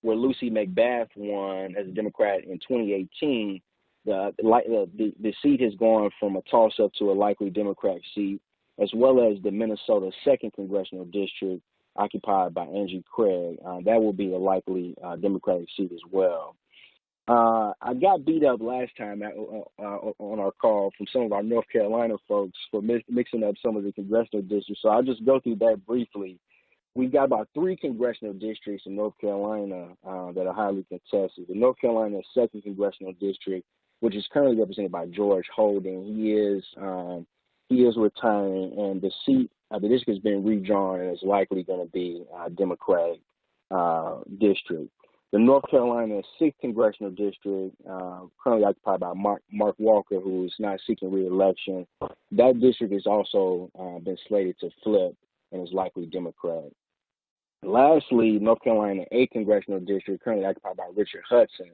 where Lucy McBath won as a Democrat in 2018. The seat has gone from a toss-up to a likely Democrat seat, as well as the Minnesota 2nd Congressional District, occupied by Angie Craig. That will be a likely Democratic seat as well. I got beat up last time on our call from some of our North Carolina folks for mixing up some of the congressional districts, so I'll just go through that briefly. We've got about 3 congressional districts in North Carolina that are highly contested. The North Carolina 2nd Congressional District, which is currently represented by George Holden. He is retiring, and the seat, the district has been redrawn and is likely going to be a Democratic district. The North Carolina 6th Congressional District, currently occupied by Mark Walker, who is not seeking re-election. That district has also been slated to flip and is likely Democrat. Lastly, North Carolina 8th Congressional District, currently occupied by Richard Hudson.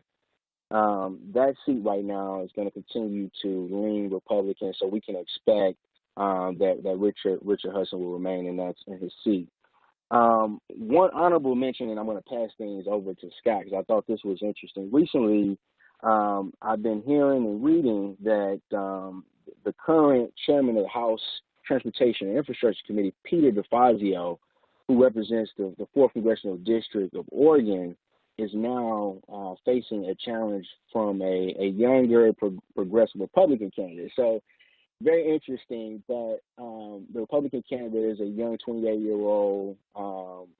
That seat right now is going to continue to lean Republican, so we can expect that Richard Hudson will remain in his seat. One honorable mention, and I'm going to pass things over to Scott because I thought this was interesting. Recently, I've been hearing and reading that the current chairman of the House Transportation and Infrastructure Committee, Peter DeFazio, who represents the 4th Congressional District of Oregon, is now facing a challenge from a younger progressive Republican candidate. So very interesting, but the Republican candidate is a young 28-year-old,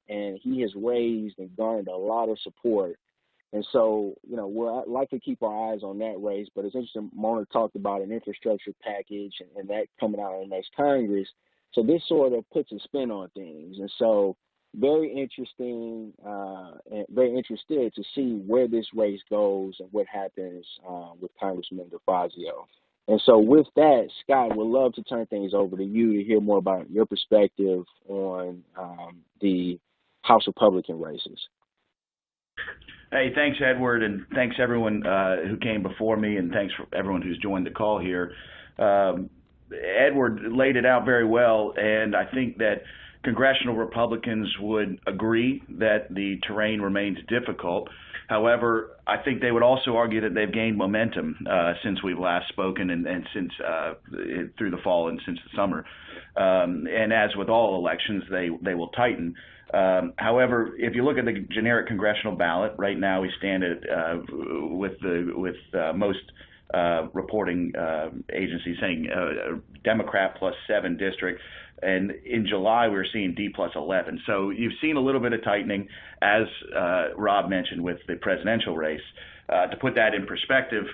and he has raised and garnered a lot of support. And so, we'll likely keep our eyes on that race, but it's interesting, Mona talked about an infrastructure package and that coming out in the next Congress. So this sort of puts a spin on things. And so very interesting and very interested to see where this race goes and what happens with Congressman DeFazio. And so with that, Scott, would love to turn things over to you to hear more about your perspective on the House Republican races. Hey, thanks, Edward, and thanks everyone who came before me, and thanks for everyone who's joined the call here. Edward laid it out very well, and I think that congressional Republicans would agree that the terrain remains difficult. However, I think they would also argue that they've gained momentum since we've last spoken and since through the fall and since the summer. And as with all elections, they will tighten. However, if you look at the generic congressional ballot, right now we stand at with most reporting agencies saying Democrat +7 district. And in July, we were seeing D +11. So you've seen a little bit of tightening, as Rob mentioned, with the presidential race. To put that in perspective,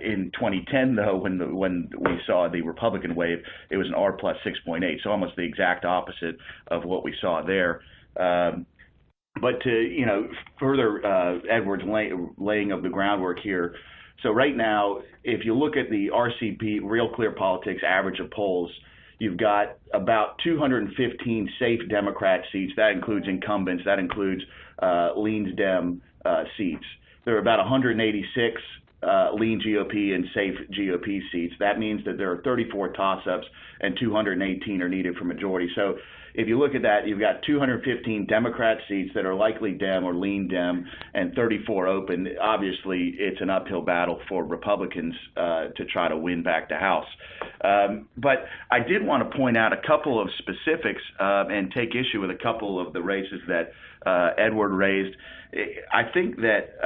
in 2010, though, when we saw the Republican wave, it was an R +6.8, so almost the exact opposite of what we saw there. But to further Edward's laying of the groundwork here. So right now, if you look at the RCP, Real Clear Politics average of polls, you've got about 215 safe Democrat seats. That includes incumbents. That includes lean Dem seats. There are about 186 lean GOP and safe GOP seats. That means that there are 34 toss-ups and 218 are needed for majority. So if you look at that, you've got 215 Democrat seats that are likely Dem or lean Dem and 34 open. Obviously, it's an uphill battle for Republicans to try to win back the House. But I did want to point out a couple of specifics and take issue with a couple of the races that Edward raised. I think that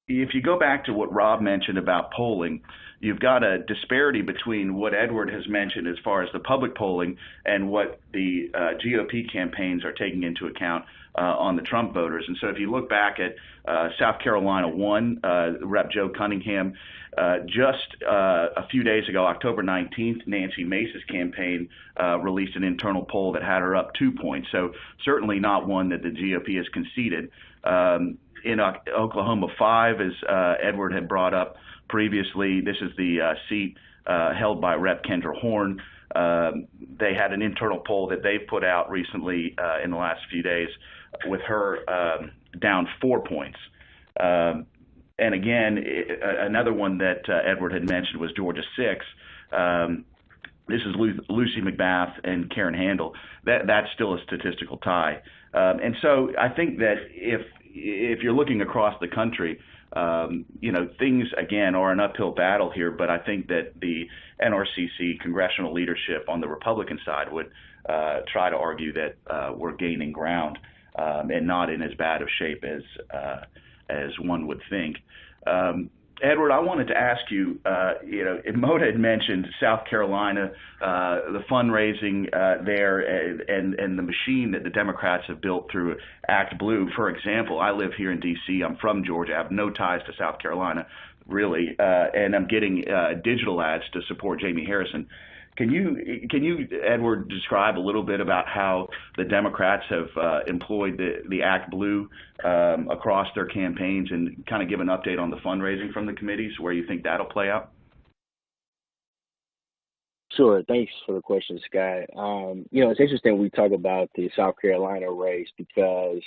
if you go back to what Rob mentioned about polling, you've got a disparity between what Edward has mentioned as far as the public polling and what the GOP campaigns are taking into account on the Trump voters. And so if you look back at South Carolina 1, Rep. Joe Cunningham, just a few days ago, October 19th, Nancy Mace's campaign released an internal poll that had her up 2 points. So certainly not one that the GOP has conceded. In Oklahoma 5, as Edward had brought up previously, this is the seat held by Rep. Kendra Horn. They had an internal poll that they've put out recently in the last few days with her down 4 points. And again, another one that Edward had mentioned was Georgia 6. This is Lucy McBath and Karen Handel. That's still a statistical tie. And so I think that if you're looking across the country, things, again, are an uphill battle here, but I think that the NRCC congressional leadership on the Republican side would try to argue that we're gaining ground and not in as bad of shape as one would think. Edward, I wanted to ask you, Mona had mentioned South Carolina, the fundraising there and the machine that the Democrats have built through Act Blue. For example, I live here in D.C. I'm from Georgia. I have no ties to South Carolina, really, and I'm getting digital ads to support Jamie Harrison. Can you, Edward, describe a little bit about how the Democrats have employed the Act Blue across their campaigns and kind of give an update on the fundraising from the committees, where you think that'll play out? Sure. Thanks for the question, Scott. It's interesting we talk about the South Carolina race because,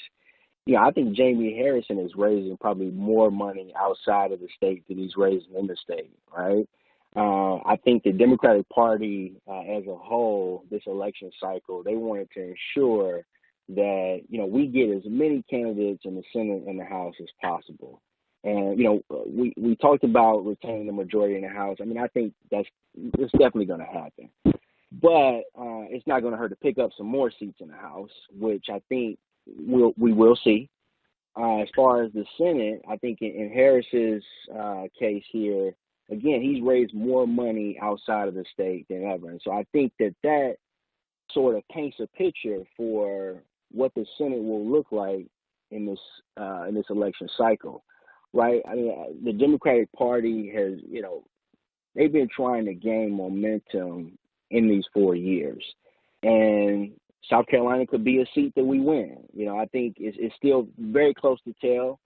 I think Jamie Harrison is raising probably more money outside of the state than he's raising in the state, right? I think the Democratic Party as a whole, this election cycle, they wanted to ensure that, we get as many candidates in the Senate and the House as possible. And, we talked about retaining the majority in the House. I mean, I think it's definitely going to happen. But it's not going to hurt to pick up some more seats in the House, which I think we will see. As far as the Senate, I think in Harris's case here, again, he's raised more money outside of the state than ever. And so I think that sort of paints a picture for what the Senate will look like in this election cycle, right? I mean, the Democratic Party has, they've been trying to gain momentum in these 4 years. And South Carolina could be a seat that we win. I think it's still very close to tell.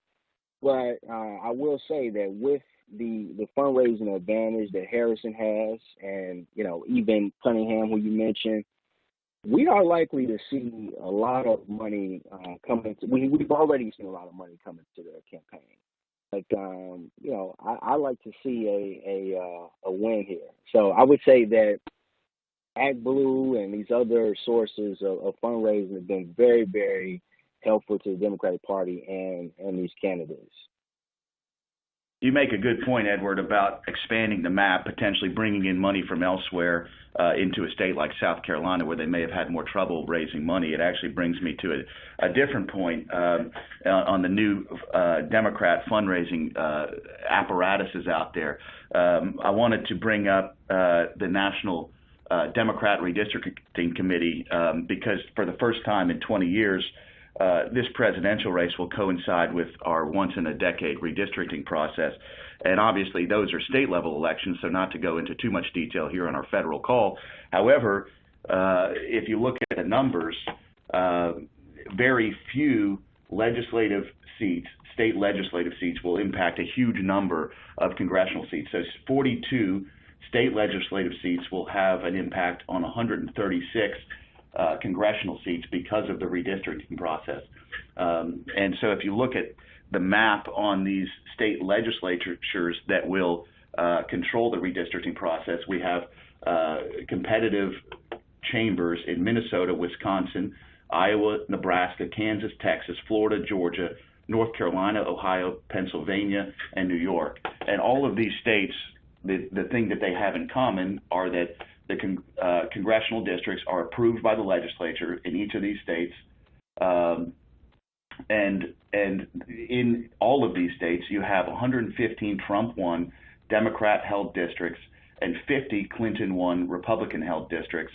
But I will say that with the fundraising advantage that Harrison has and, even Cunningham, who you mentioned, we are likely to see a lot of money coming. We've already seen a lot of money coming to their campaign. But, I like to see a win here. So I would say that Act Blue and these other sources of fundraising have been very, very helpful to the Democratic Party and these candidates. You make a good point, Edward, about expanding the map, potentially bringing in money from elsewhere into a state like South Carolina, where they may have had more trouble raising money. It actually brings me to a different point on the new Democrat fundraising apparatuses out there. I wanted to bring up the National Democrat Redistricting Committee because for the first time in 20 years, this presidential race will coincide with our once-in-a-decade redistricting process. And obviously, those are state-level elections, so not to go into too much detail here on our federal call. However, if you look at the numbers, very few legislative seats, state legislative seats, will impact a huge number of congressional seats. So 42 state legislative seats will have an impact on 136 congressional seats because of the redistricting process. And so if you look at the map on these state legislatures that will control the redistricting process, we have competitive chambers in Minnesota, Wisconsin, Iowa, Nebraska, Kansas, Texas, Florida, Georgia, North Carolina, Ohio, Pennsylvania, and New York. And all of these states, the thing that they have in common are that the congressional districts are approved by the legislature in each of these states. And in all of these states, you have 115 Trump-won Democrat-held districts and 50 Clinton-won Republican-held districts.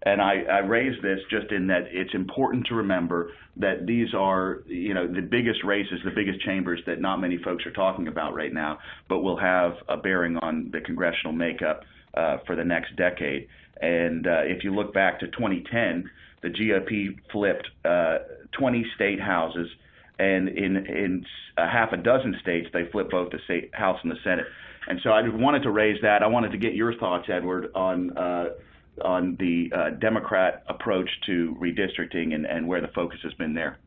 And I raise this just in that it's important to remember that these are, the biggest races, the biggest chambers that not many folks are talking about right now, but will have a bearing on the congressional makeup for the next decade. And if you look back to 2010, the GOP flipped 20 state houses, and in a half a dozen states, they flipped both the state House and the Senate. And so I wanted to raise that. I wanted to get your thoughts, Edward, on the Democrat approach to redistricting and where the focus has been there.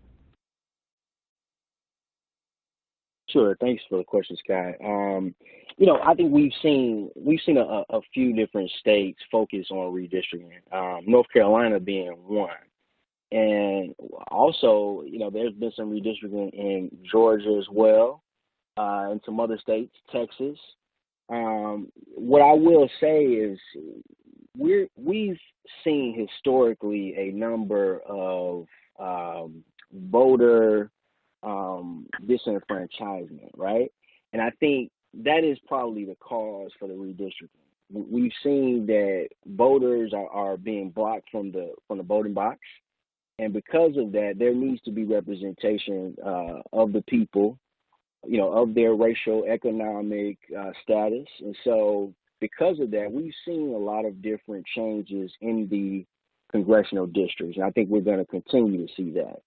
Sure. Thanks for the question, Scott. I think we've seen a few different states focus on redistricting, North Carolina being one. And also, there's been some redistricting in Georgia as well, and some other states, Texas. What I will say is we've seen historically a number of voter disenfranchisement, right? And I think that is probably the cause for the redistricting. We've seen that voters are being blocked from the voting box, and because of that, there needs to be representation of the people, of their racial, economic status. And so because of that, we've seen a lot of different changes in the congressional districts, and I think we're going to continue to see that.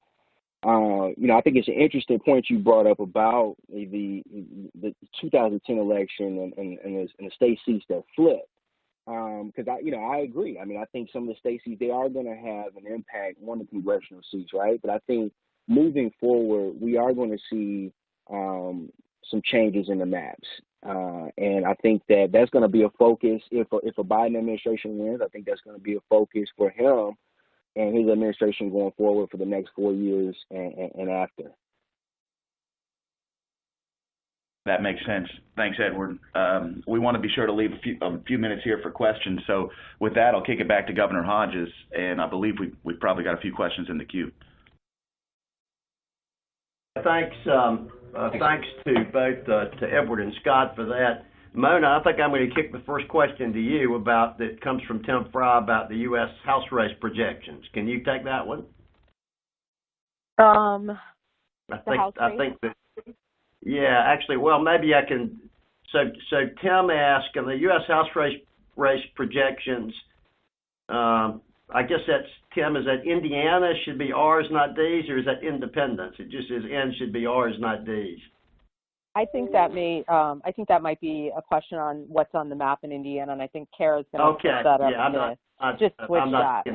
I think it's an interesting point you brought up about the 2010 election and the state seats that flipped. Because I agree. I mean, I think some of the state seats, they are going to have an impact on the congressional seats, right? But I think moving forward, we are going to see some changes in the maps. And I think that's going to be a focus. If a Biden administration wins, I think that's going to be a focus for him and his administration going forward for the next 4 years and after. That makes sense. Thanks, Edward. We want to be sure to leave a few minutes here for questions. So with that, I'll kick it back to Governor Hodges, and I believe we've probably got a few questions in the queue. Thanks to both to Edward and Scott for that. Mona, I think I'm going to kick the first question to you that comes from Tim Fry about the U.S. House race projections. Can you take that one? I think that. Yeah, actually, well, maybe I can. So Tim asked, in the U.S. House race projections, I guess that's, Tim, is that Indiana should be R's, not D's, or is that independence? It just says N should be R's, not D's. I think that might be a question on what's on the map in Indiana, and I think Kara's going to set that up. Yeah, just switch that.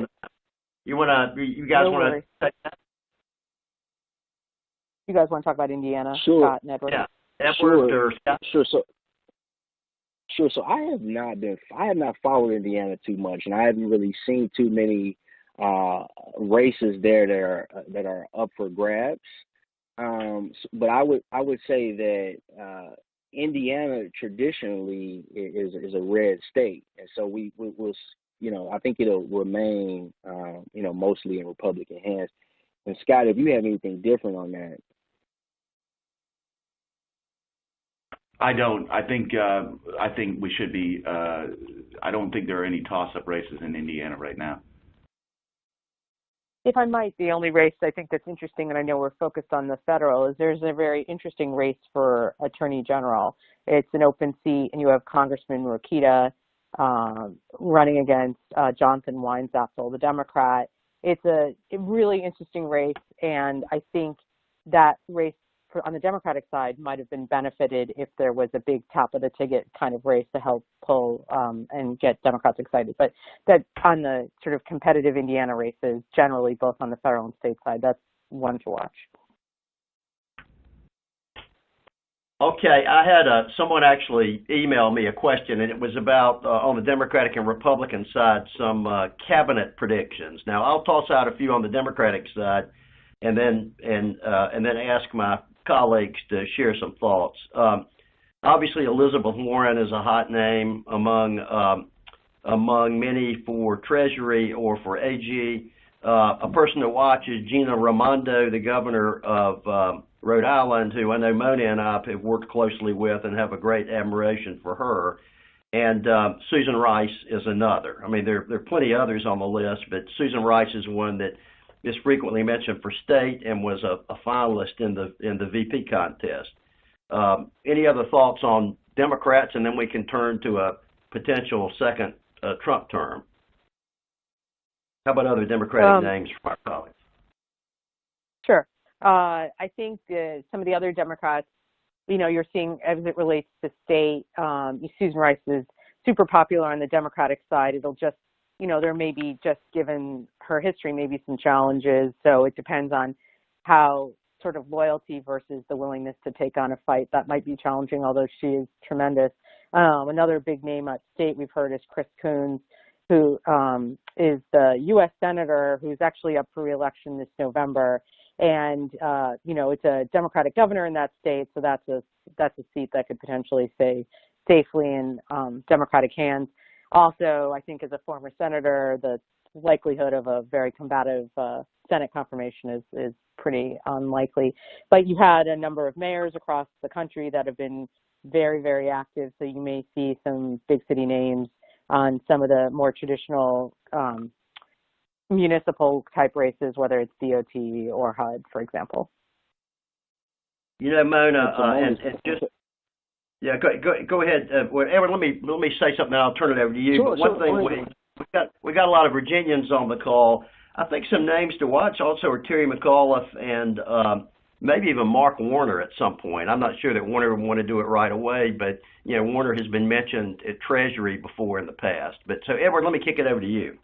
You guys want to take that? You guys want to talk about Indiana, sure. Scott and Edward? Yeah, Edward or Scott? Sure. So I have not followed Indiana too much, and I haven't really seen too many races there that are up for grabs. But I would say that Indiana traditionally is a red state, and so we'll, I think it'll remain, mostly in Republican hands. And Scott, if you have anything different on that. I don't. I think we should be. I don't think there are any toss-up races in Indiana right now. If I might, the only race I think that's interesting, and I know we're focused on the federal, is there's a very interesting race for Attorney General. It's an open seat, and you have Congressman Rokita running against Jonathan Weinzapfel, the Democrat. It's a really interesting race, and I think that race on the Democratic side might have been benefited if there was a big top of the ticket kind of race to help pull and get Democrats excited. But that on the sort of competitive Indiana races, generally both on the federal and state side, that's one to watch. Okay, I had someone actually email me a question, and it was about on the Democratic and Republican side some cabinet predictions. Now I'll toss out a few on the Democratic side, and then ask my colleagues to share some thoughts. Obviously, Elizabeth Warren is a hot name among many for Treasury or for AG. A person to watch is Gina Raimondo, the governor of Rhode Island, who I know Mona and I have worked closely with and have a great admiration for her. And Susan Rice is another. I mean, there are plenty others on the list, but Susan Rice is one that is frequently mentioned for state and was a finalist in the VP contest. Any other thoughts on Democrats, and then we can turn to a potential second Trump term? How about other Democratic names from our colleagues? Sure. I think some of the other Democrats, you're seeing as it relates to state, Susan Rice is super popular on the Democratic side. It'll just, there may be, just given her history, maybe some challenges. So it depends on how sort of loyalty versus the willingness to take on a fight. That might be challenging, although she is tremendous. Another big name at state we've heard is Chris Coons, who is the U.S. Senator who's actually up for re-election this November. And, it's a Democratic governor in that state, so that's a seat that could potentially stay safely in Democratic hands. Also, I think as a former senator, the likelihood of a very combative Senate confirmation is pretty unlikely. But you had a number of mayors across the country that have been very, very active, so you may see some big city names on some of the more traditional municipal type races, whether it's DOT or HUD, for example. Mona, and just go ahead. Edward, let me say something. I'll turn it over to you. Sure, but one thing we got a lot of Virginians on the call. I think some names to watch also are Terry McAuliffe and maybe even Mark Warner at some point. I'm not sure that Warner would want to do it right away, but Warner has been mentioned at Treasury before in the past. But so Edward, let me kick it over to you.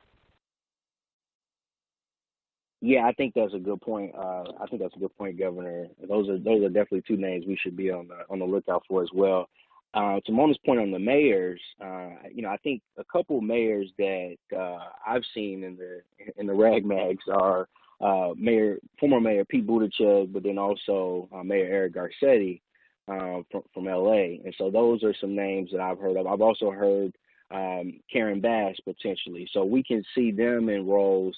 Yeah, I think that's a good point. Governor. Those are definitely two names we should be on the lookout for as well. To Mona's point on the mayors, I think a couple mayors that I've seen in the rag mags are former Mayor Pete Buttigieg, but then also Mayor Eric Garcetti from LA. And so those are some names that I've heard of. I've also heard Karen Bass potentially. So we can see them in roles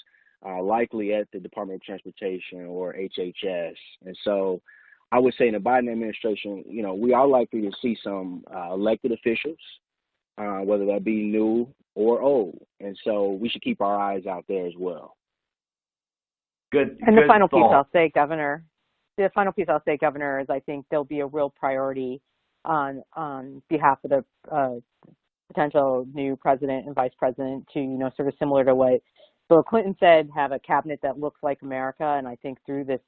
likely at the Department of Transportation or HHS. And so I would say in the Biden administration, we are likely to see some elected officials, whether that be new or old. And so we should keep our eyes out there as well. Good. And the final thought. piece I'll say, Governor, is I think there'll be a real priority on behalf of the potential new president and vice president to, sort of similar to what Bill Clinton said, have a cabinet that looks like America. And I think through this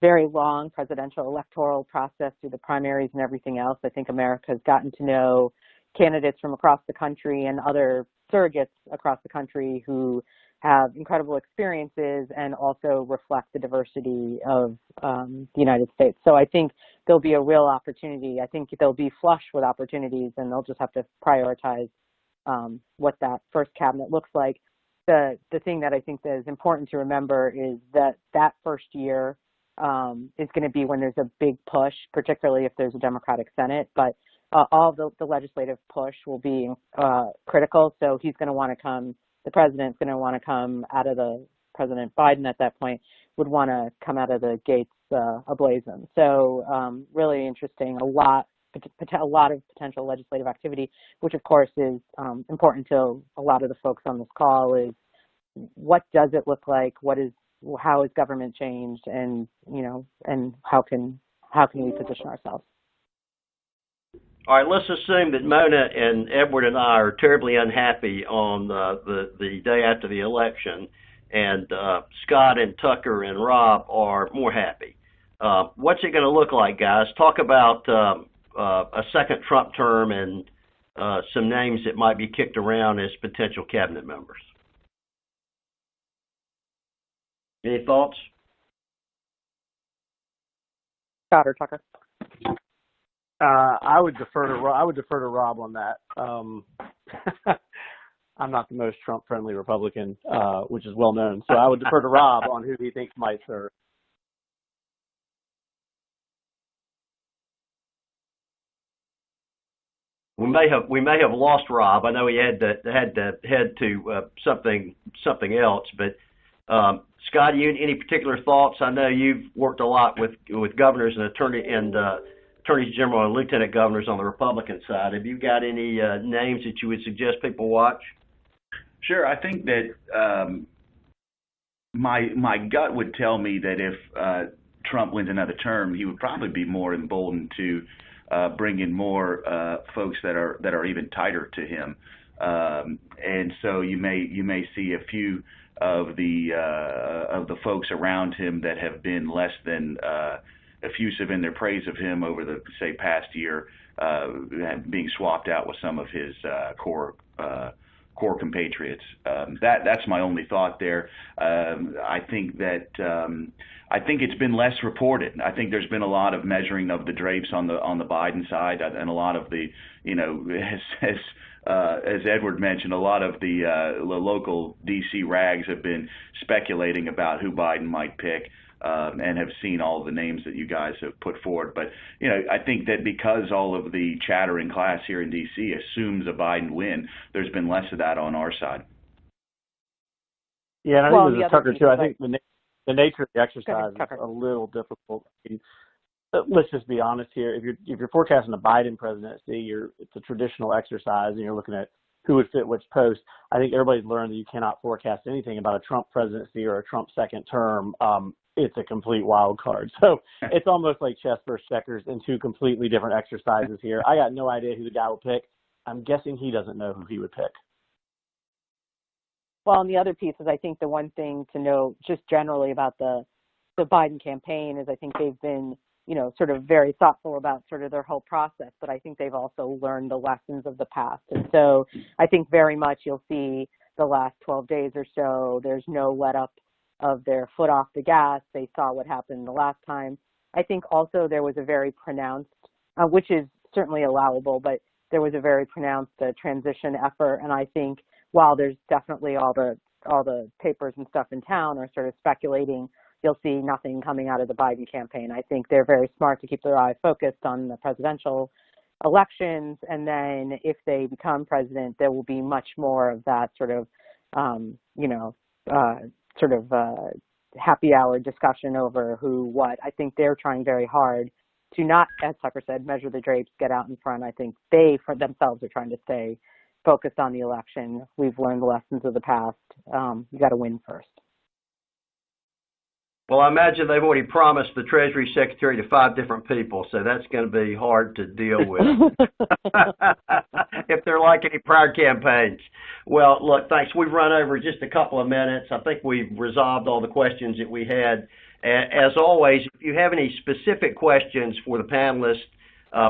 very long presidential electoral process, through the primaries and everything else, I think America has gotten to know candidates from across the country and other surrogates across the country who have incredible experiences and also reflect the diversity of the United States. So I think there'll be a real opportunity. I think they'll be flush with opportunities, and they'll just have to prioritize what that first cabinet looks like. The thing that I think that is important to remember is that first year is going to be when there's a big push, particularly if there's a Democratic Senate. But all the legislative push will be critical. So he's going to want to come, the president's going to want to come out of President Biden at that point would want to come out of the gates ablazing. So really interesting, a lot of potential legislative activity, which of course is important to a lot of the folks on this call, is what does it look like? How is government changed, and and how can we position ourselves? All right, let's assume that Mona and Edward and I are terribly unhappy on the day after the election, and Scott and Tucker and Rob are more happy. What's it going to look like, guys? Talk about a second Trump term and some names that might be kicked around as potential cabinet members. Any thoughts? Scott or Tucker? I would defer to Rob on that. I'm not the most Trump-friendly Republican, which is well known. So I would defer to Rob on who he thinks might serve. We may have lost Rob. I know he had to head to something else. But Scott, any particular thoughts? I know you've worked a lot with governors and attorneys general and lieutenant governors on the Republican side. Have you got any names that you would suggest people watch? Sure. I think that my gut would tell me that if Trump wins another term, he would probably be more emboldened to bring in more folks that are even tighter to him, and so you may see a few of the folks around him that have been less than effusive in their praise of him over the past year, being swapped out with some of his core compatriots. That's my only thought there. I think it's been less reported. I think there's been a lot of measuring of the drapes on the Biden side, and a lot of the, as Edward mentioned, a lot of the local D.C. rags have been speculating about who Biden might pick, and have seen all of the names that you guys have put forward. But, I think that because all of the chatter in class here in D.C. assumes a Biden win, there's been less of that on our side. Yeah, and I think with Tucker, too, I think the nature of the exercise is a little difficult. I mean, let's just be honest here. If you're forecasting a Biden presidency, it's a traditional exercise, and you're looking at who would fit which post. I think everybody's learned that you cannot forecast anything about a Trump presidency or a Trump second term. It's a complete wild card. So it's almost like chess versus checkers in two completely different exercises here. I got no idea who the guy will pick. I'm guessing he doesn't know who he would pick. Well, and the other piece is, I think the one thing to know just generally about the Biden campaign is I think they've been, sort of very thoughtful about sort of their whole process, but I think they've also learned the lessons of the past. And so I think very much you'll see the last 12 days or so, there's no let up of their foot off the gas. They saw what happened the last time. I think also there was a very pronounced, which is certainly allowable, but there was a very pronounced transition effort. And I think while there's definitely all the papers and stuff in town are sort of speculating, you'll see nothing coming out of the Biden campaign. I think they're very smart to keep their eye focused on the presidential elections. And then if they become president, there will be much more of that sort of, happy hour discussion over who, what. I think they're trying very hard to not, as Tucker said, measure the drapes, get out in front. I think they, for themselves, are trying to stay focused on the election. We've learned the lessons of the past. You got to win first. Well, I imagine they've already promised the Treasury Secretary to 5 different people, so that's going to be hard to deal with if they're like any prior campaigns. Well, look, thanks. We've run over just a couple of minutes. I think we've resolved all the questions that we had. As always, if you have any specific questions for the panelists,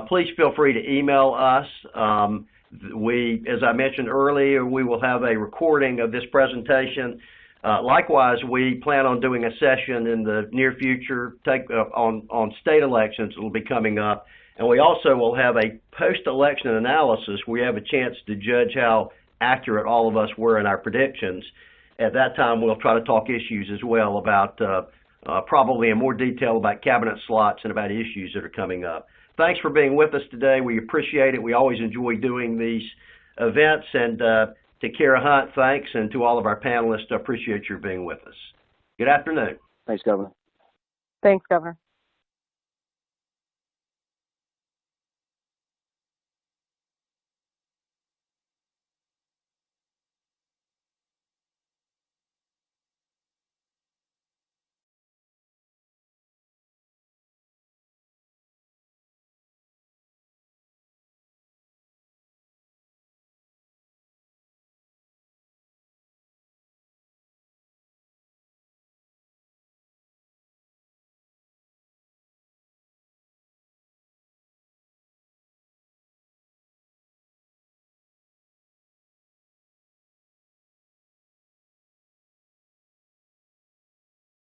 please feel free to email us. As I mentioned earlier, we will have a recording of this presentation. Likewise, we plan on doing a session in the near future on state elections that will be coming up. And we also will have a post-election analysis where we have a chance to judge how accurate all of us were in our predictions. At that time, we'll try to talk issues as well about probably in more detail about cabinet slots and about issues that are coming up. thanks for being with us today. We appreciate it. We always enjoy doing these events. And to Kara Hunt, thanks. And to all of our panelists, I appreciate your being with us. Good afternoon. Thanks, Governor. Thanks, Governor.